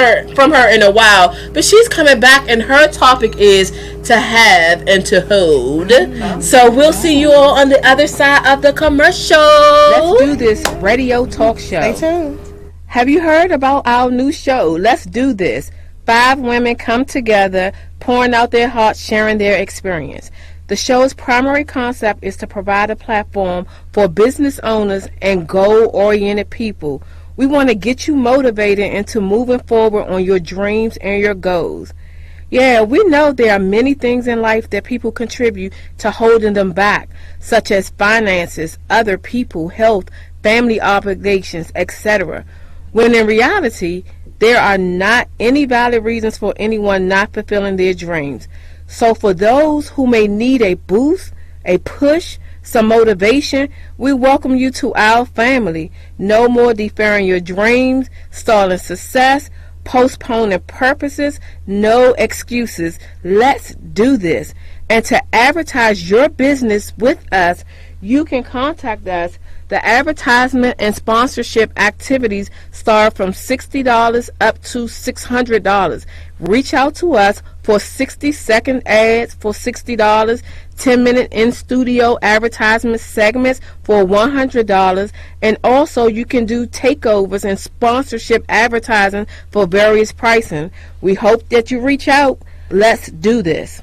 her in a while, but she's coming back, and her topic is to have and to hold. So we'll see you all on the other side of the commercial. Let's do this radio talk show. Stay tuned. Have you heard about our new show, Let's Do This? 5 women come together, pouring out their hearts, sharing their experience. The show's primary concept is to provide a platform for business owners and goal-oriented people. We want to get you motivated into moving forward on your dreams and your goals. Yeah, we know there are many things in life that people contribute to holding them back, such as finances, other people, health, family obligations, etc. When in reality, there are not any valid reasons for anyone not fulfilling their dreams. So for those who may need a boost, a push, some motivation, we welcome you to our family. No more deferring your dreams, stalling success, postponing purposes, no excuses. Let's do this. And to advertise your business with us, you can contact us. The advertisement and sponsorship activities start from $60 up to $600. Reach out to us for 60-second ads for $60, 10-minute in-studio advertisement segments for $100, and also you can do takeovers and sponsorship advertising for various pricing. We hope that you reach out. Let's do this.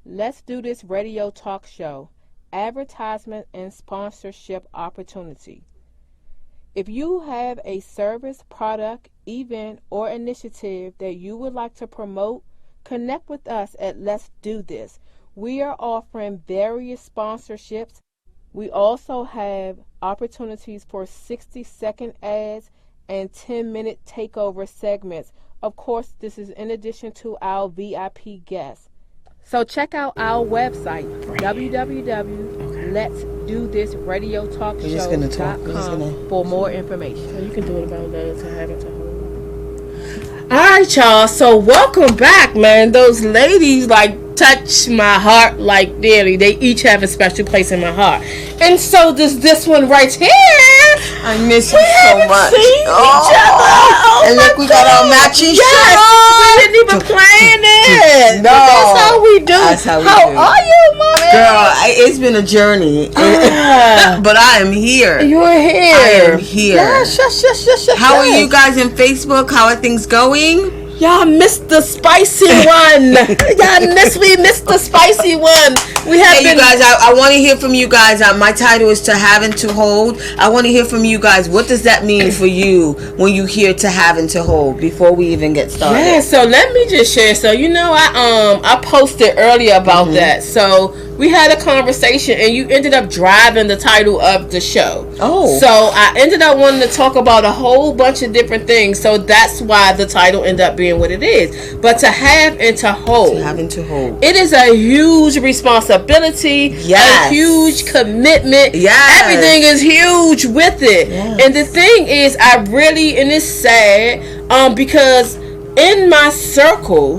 Let's Do This radio talk show. Advertisement and sponsorship opportunity. If you have a service, product, event, or initiative that you would like to promote, connect with us at Let's Do This. We are offering various sponsorships. We also have opportunities for 60-second ads and 10-minute takeover segments. Of course, this is in addition to our VIP guests. So check out our website, www.letsdothisradiotalkshow.com for more information. You can do it about that to have it to hold. All right, y'all. So welcome back, man. Those ladies touch my heart like dearly. They each have a special place in my heart. And so does this one right here. I miss you so much. Each other. And look, we got our matching shirts. We didn't even plan it. No. But that's how we do. That's how we How do. are you, mommy? Girl, it's been a journey. But I am here. You're here. I am here. Yes. How are you guys in Facebook? How are things going? Y'all missed the spicy one. We missed the spicy one. We have Hey, you guys, I want to hear from you guys. My title is To Have and To Hold. I want to hear from you guys. What does that mean for you when you hear To Have and To Hold before we even get started? Yeah, so let me just share. So, I posted earlier about that. So, we had a conversation and you ended up driving the title of the show. Oh. So, I ended up wanting to talk about a whole bunch of different things. So, that's why the title ended up being what it is. But to have and to hold. To have and to hold. It is a huge responsibility. Yes. A huge commitment. Yes. Everything is huge with it. Yes. And the thing is, and it's sad, because in my circle,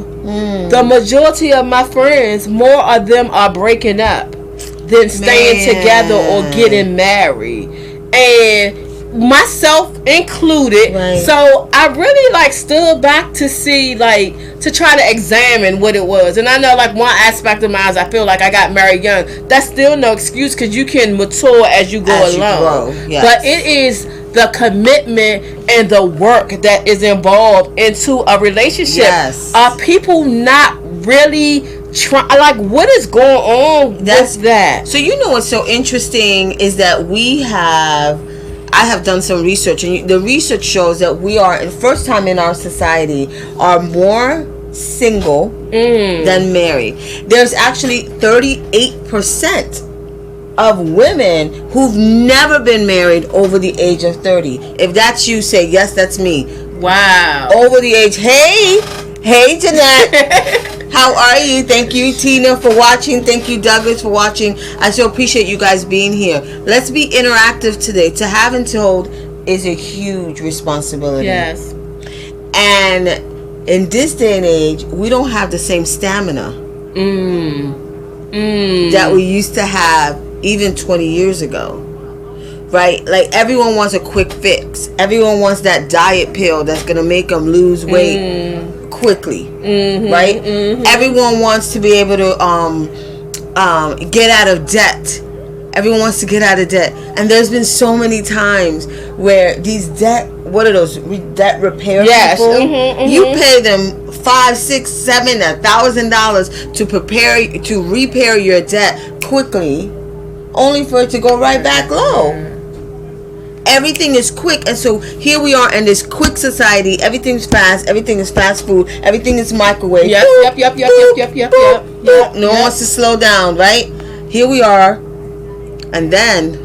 the majority of my friends, more of them are breaking up than staying together or getting married. And myself included. Right. So I really stood back to see, to try to examine what it was. And I know one aspect of mine is I feel like I got married young. That's still no excuse because you can mature as you go along. Yes. But it is the commitment and the work that is involved into a relationship. Yes. Are people not really what is going on with that? So what's so interesting is that we have I have done some research, and the research shows that we are, the first time in our society, are more single than married. There's actually 38% of women who've never been married over the age of 30. If that's you, say yes, that's me. Wow. Over the age. Hey Jeanette. How are you? Thank you, Tina, for watching. Thank you, Douglas, for watching. I so appreciate you guys being here. Let's be interactive today. To have and to hold is a huge responsibility. Yes. And in this day and age, we don't have the same stamina that we used to have even 20 years ago. Right? Like, everyone wants a quick fix. Everyone wants that diet pill that's going to make them lose weight quickly. Right? Everyone wants to be able to get out of debt. Everyone wants to get out of debt. And there's been so many times where these debt repair people, you pay them $5, $6, $7, $1,000 to repair your debt quickly, only for it to go right back low. Everything is quick, and so here we are in this quick society. Everything's fast. Everything is fast food. Everything is microwave. Yep. No one wants to slow down, right? Here we are, and then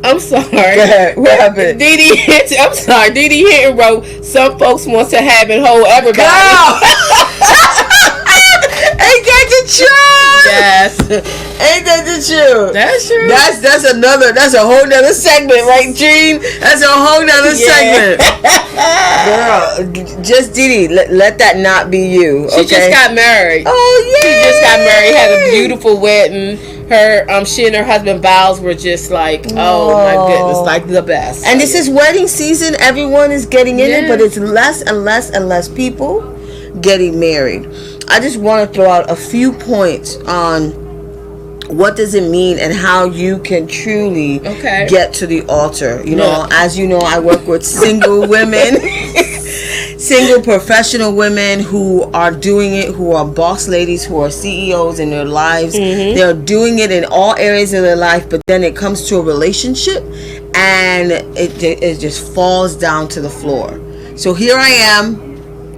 I'm sorry. Go ahead. What happened? I'm sorry. Dee Hinton wrote, "Some folks want to have and hold everybody." Girl! Ain't that the truth? Yes. Ain't that the truth? That's true. That's a whole nother segment, right, Gene? That's a whole nother segment. Girl, just Dee, let that not be you. She just got married. Oh yeah. She just got married, had a beautiful wedding. Her she and her husband vows were just like, oh my goodness, like the best. And this is wedding season. Everyone is getting in it, but it's less and less and less people getting married. I just want to throw out a few points on what does it mean and how you can truly get to the altar. You know, as you know, I work with single women, single professional women who are doing it, who are boss ladies, who are CEOs in their lives. They're doing it in all areas of their life, but then it comes to a relationship and it just falls down to the floor. So here I am.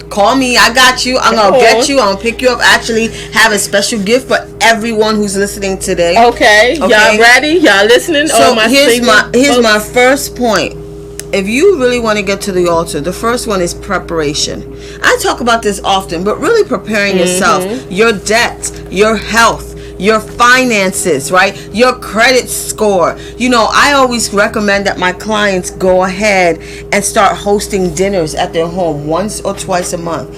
Call me. I got you. I'm going to get you. I'm going to pick you up. Actually, have a special gift for everyone who's listening today. Okay. Y'all ready? Y'all listening? So here's my first point. If you really want to get to the altar, the first one is preparation. I talk about this often, but really preparing yourself, your debt, your health, your finances, right? Your credit score. You know, I always recommend that my clients go ahead and start hosting dinners at their home once or twice a month.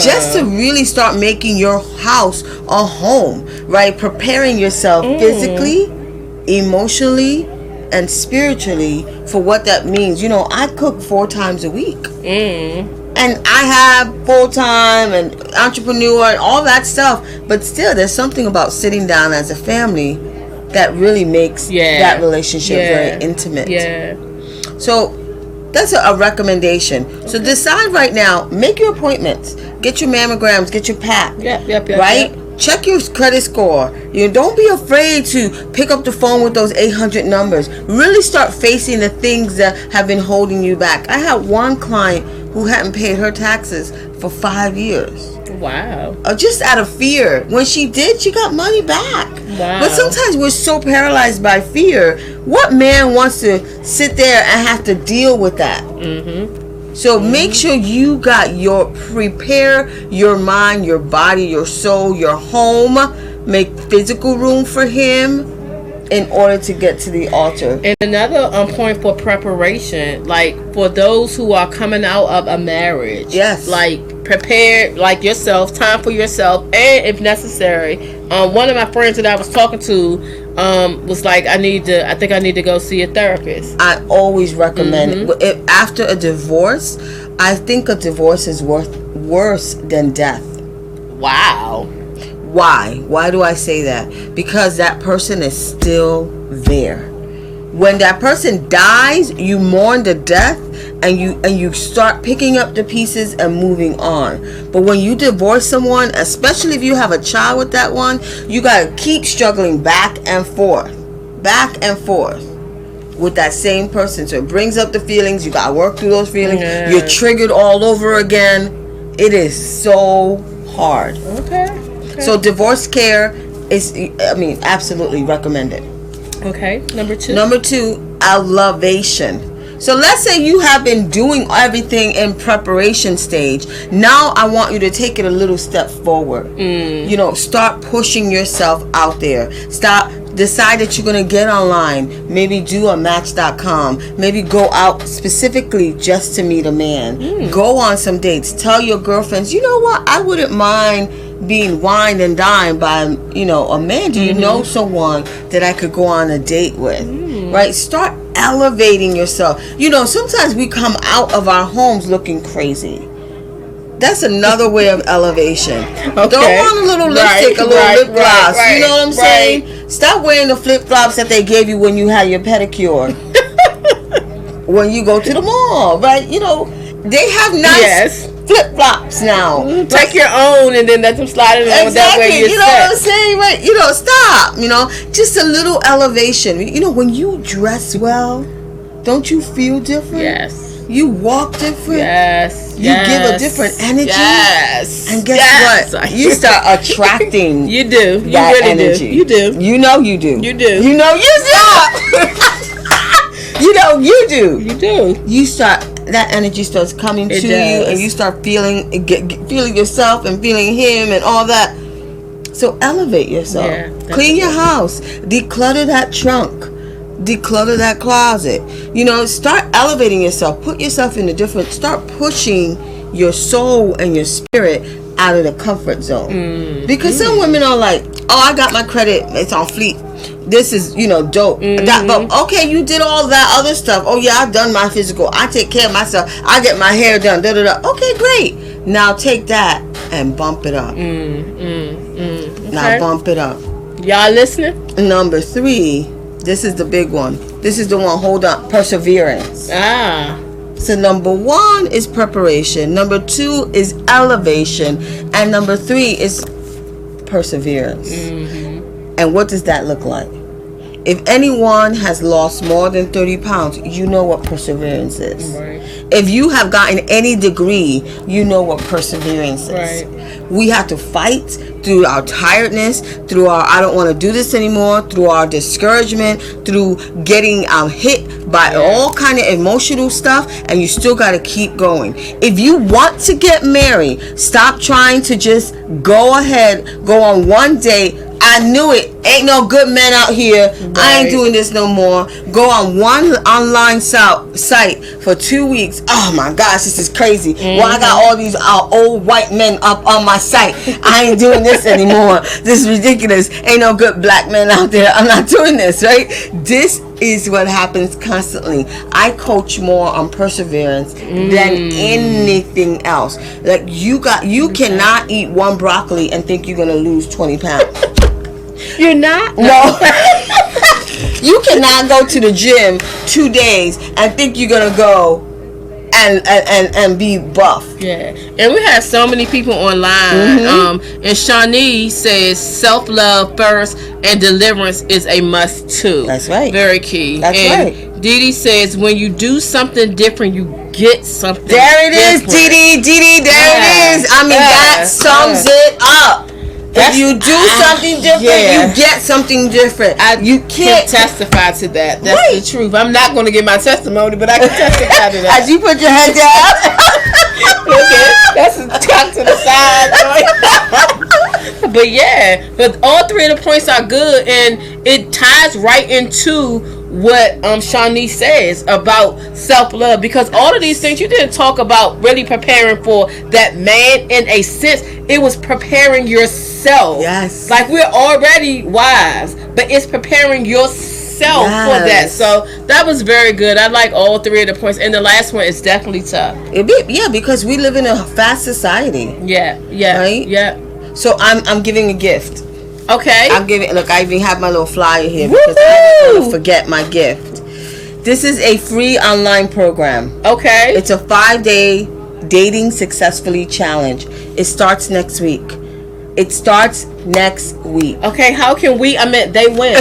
Just to really start making your house a home, right? Preparing yourself physically, emotionally, and spiritually for what that means. You know, I cook 4 times a week. And I have full-time and entrepreneur and all that stuff. But still, there's something about sitting down as a family that really makes that relationship very intimate. So that's a recommendation. So decide right now, make your appointments. Get your mammograms, get your PAP. Right? Check your credit score. You know, don't be afraid to pick up the phone with those 800 numbers. Really start facing the things that have been holding you back. I had one client who hadn't paid her taxes for 5 years. Wow. Just out of fear. When she did, she got money back. Wow. But sometimes we're so paralyzed by fear. What man wants to sit there and have to deal with that? So make sure you got prepare your mind, your body, your soul, your home. Make physical room for him in order to get to the altar. And another point for preparation, like for those who are coming out of a marriage, like prepare like yourself, time for yourself, and if necessary, one of my friends that I was talking to was like, I think I need to go see a therapist. I always recommend after a divorce, I think a divorce is worse than death. Wow. Why do I say that? Because that person is still there. When that person dies, you mourn the death and you start picking up the pieces and moving on. But when you divorce someone, especially if you have a child with that one, you got to keep struggling back and forth. with that same person. So it brings up the feelings. You got to work through those feelings. You're triggered all over again. It is so hard. Okay. So divorce care is, absolutely recommended. Okay. Number 2. Number 2, elevation. So let's say you have been doing everything in preparation stage. Now I want you to take it a little step forward. Start pushing yourself out there. Decide that you're going to get online. Maybe do a Match.com. Maybe go out specifically just to meet a man. Go on some dates. Tell your girlfriends, you know what? I wouldn't mind being wined and dined by, a man. Do you know someone that I could go on a date with? Right? Start elevating yourself. Sometimes we come out of our homes looking crazy. That's another way of elevation. Don't want a little lipstick, a little lip gloss. You know what I'm saying? Stop wearing the flip-flops that they gave you when you had your pedicure. When you go to the mall, right? They have nice flip-flops now. Take your own and then let them slide it on. That way you're what I'm saying? Right? Stop. Just a little elevation. When you dress well, don't you feel different? Yes. You walk different. Yes. You give a different energy. Yes. And guess what? You start attracting. You do. You that really energy. do. You do. You know you do. You do. You know you do. You know you do. You do. You start. That energy starts coming to you, and you start feeling yourself and feeling him and all that. So elevate yourself. Yeah, Clean your house. Declutter that trunk. Declutter that closet. Start elevating yourself. Put yourself in a different. Start pushing your soul and your spirit out of the comfort zone. Because some women are like, oh, I got my credit. It's on fleek. This is, dope. But okay, you did all that other stuff. Oh yeah, I've done my physical. I take care of myself. I get my hair done. Da da da. Okay, great. Now take that and bump it up. Now bump it up. Y'all listening? Number 3. This is the big one. This is the one. Hold on. Perseverance. So number 1 is preparation. Number 2 is elevation. And number 3 is perseverance. And what does that look like? If anyone has lost more than 30 pounds, you know what perseverance is. Right. If you have gotten any degree, you know what perseverance is. Right. We have to fight through our tiredness, through our I don't want to do this anymore, through our discouragement, through getting hit by all kind of emotional stuff, and you still got to keep going. If you want to get married, stop trying to just go ahead, go on one date. I knew it. Ain't no good men out here. Right. I ain't doing this no more. Go on one online site for 2 weeks. Oh my gosh, this is crazy. Well, I got all these old white men up on my site. I ain't doing this anymore. This is ridiculous. Ain't no good black men out there. I'm not doing this, right? This is what happens constantly. I coach more on perseverance than anything else. Like you cannot eat one broccoli and think you're gonna lose 20 pounds. You're not? No. You cannot go to the gym 2 days and think you're gonna go and be buff. Yeah. And we have so many people online. And Shawnee says self-love first and deliverance is a must too. That's right. Very key. That's right. Dee Dee says when you do something different, you get something There it is, different. Dee Dee. There it is. I mean, that sums it up. If you do something different, you get something different. You can't testify to that. That's the truth. I'm not going to give my testimony, but I can testify to that. As you put your head down. Okay, that's a tuck to the side. But all 3 of the points are good, and it ties right into what Shawnee says about self-love, because all of these things you didn't talk about really preparing for that man. In a sense, it was preparing yourself. Yes, like we're already wives, but it's preparing yourself for that. So that was very good. I like all 3 of the points, and the last one is definitely tough. Because we live in a fast society. Right. So I'm giving a gift. Okay. I'm giving. Look, I even have my little flyer here because I don't want to forget my gift. This is a free online program. Okay. It's a 5-day dating successfully challenge. It starts next week. Okay. How can we? I meant they win.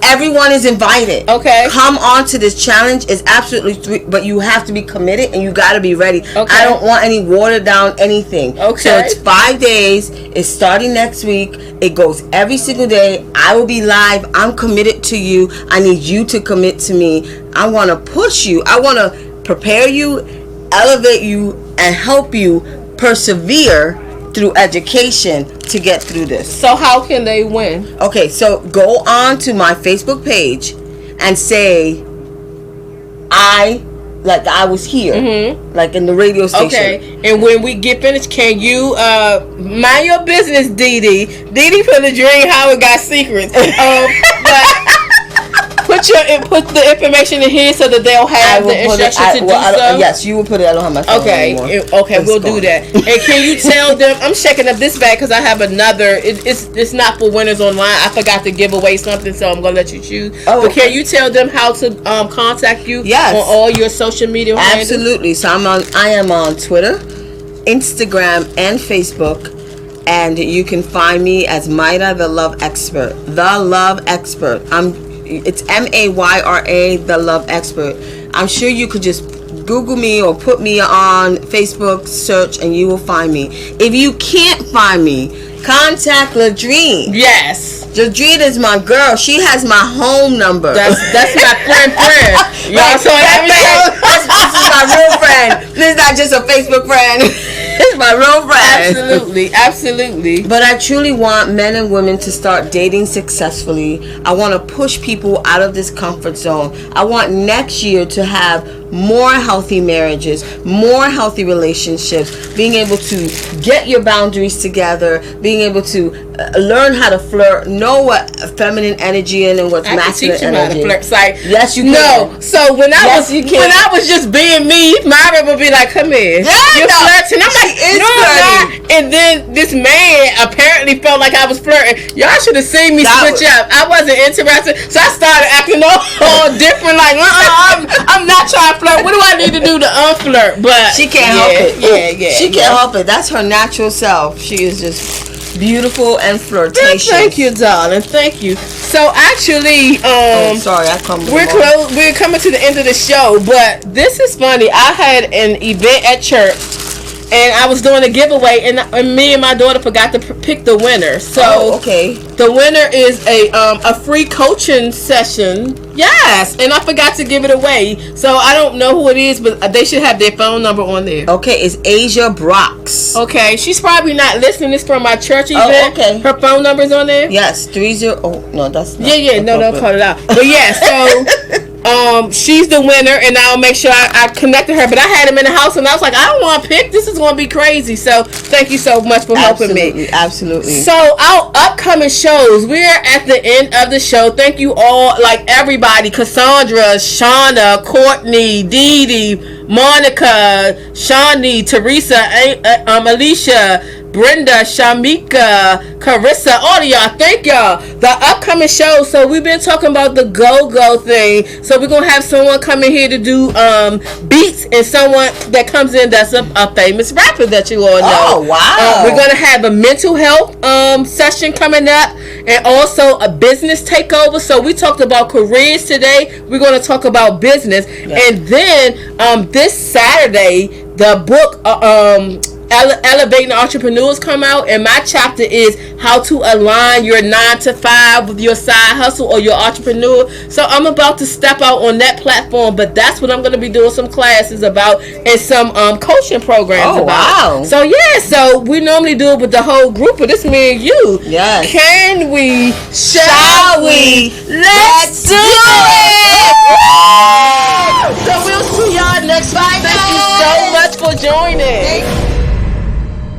Everyone is invited. Okay. Come on to this challenge. It's absolutely free, but you have to be committed and you got to be ready. Okay. I don't want any watered down anything. Okay. So it's 5 days. It's starting next week. It goes every single day. I will be live. I'm committed to you. I need you to commit to me. I want to push you. I want to prepare you, elevate you, and help you persevere through education to get through this. So how can they win? Okay, so go on to my Facebook page and say, I was here, like in the radio station. Okay, and when we get finished, can you mind your business, Dee Dee? Dee Dee from the Dream How It Got Secrets. But put the information in here so that they'll have the instructions to do so. Yes, you will put it. I don't have my phone anymore. Okay, we'll do that. And can you tell them? I'm checking up this bag because I have another. It's not for winners online. I forgot to give away something, so I'm gonna let you choose. Oh, but okay. can you tell them how to contact you? Yes. On all your social media handles? Absolutely. So I am on Twitter, Instagram, and Facebook. And you can find me as Mayra the Love Expert. The Love Expert. It's Mayra, the Love Expert. I'm sure you could just Google me or put me on Facebook, search, and you will find me. If you can't find me, contact Ladrine. Yes. Ladrine is my girl. She has my home number. That's my friend. Y'all saw that? This is my real friend. This is not just a Facebook friend. It's my real friend. Absolutely. But I truly want men and women to start dating successfully. I want to push people out of this comfort zone. I want next year to have more healthy marriages, more healthy relationships, being able to get your boundaries together, being able to learn how to flirt, know what feminine energy is and what's masculine energy. Yes, you can. No, so when I was just being me, Myra would be like, "Come here, you're flirting." I'm like, "No, I'm not." And then this man apparently felt like I was flirting. Y'all should have seen me switch up. I wasn't interested, so I started acting all different. Like, I'm not trying to flirt. What do I need to do to unflirt? But she can't help it. Yeah. She can't help it. That's her natural self. She is just beautiful and flirtatious. Thank you, darling. Thank you. So actually, sorry, I come. We're coming to the end of the show, but this is funny. I had an event at church, and I was doing a giveaway, and me and my daughter forgot to pick the winner. So the winner is a free coaching session. Yes, and I forgot to give it away. So I don't know who it is, but they should have their phone number on there. Okay, it's Asia Brox. Okay, she's probably not listening. It's from my church event. Oh, okay. Her phone number's on there? Yes, 30. Oh, no, that's not. Yeah, no, cut it out. But yeah, so she's the winner, and I'll make sure I connected her. But I had him in the house, and I was like, I don't want to pick. This is going to be crazy. So thank you so much for helping me. Absolutely. So our upcoming shows, we're at the end of the show. Thank you all, like everybody, Cassandra, Shauna, Courtney, Dee Dee, Monica, Shawnee, Teresa, Alicia, Brenda, Shamika, Carissa, all of y'all, thank y'all. The upcoming show, so we've been talking about the go-go thing. So we're going to have someone come in here to do beats, and someone that comes in that's a famous rapper that you all know. Oh, wow. We're going to have a mental health session coming up, and also a business takeover. So we talked about careers today. We're going to talk about business. Yeah. And then this Saturday, the book Elevating Entrepreneurs come out, and my chapter is how to align your 9-to-5 with your side hustle or your entrepreneur. So I'm about to step out on that platform, but that's what I'm going to be doing some classes about and some coaching programs about. Wow. So yeah, so we normally do it with the whole group, but this me and you. Yes. Can we? Shall we? Let's do it! So we'll see y'all next Friday. Thank you so much for joining.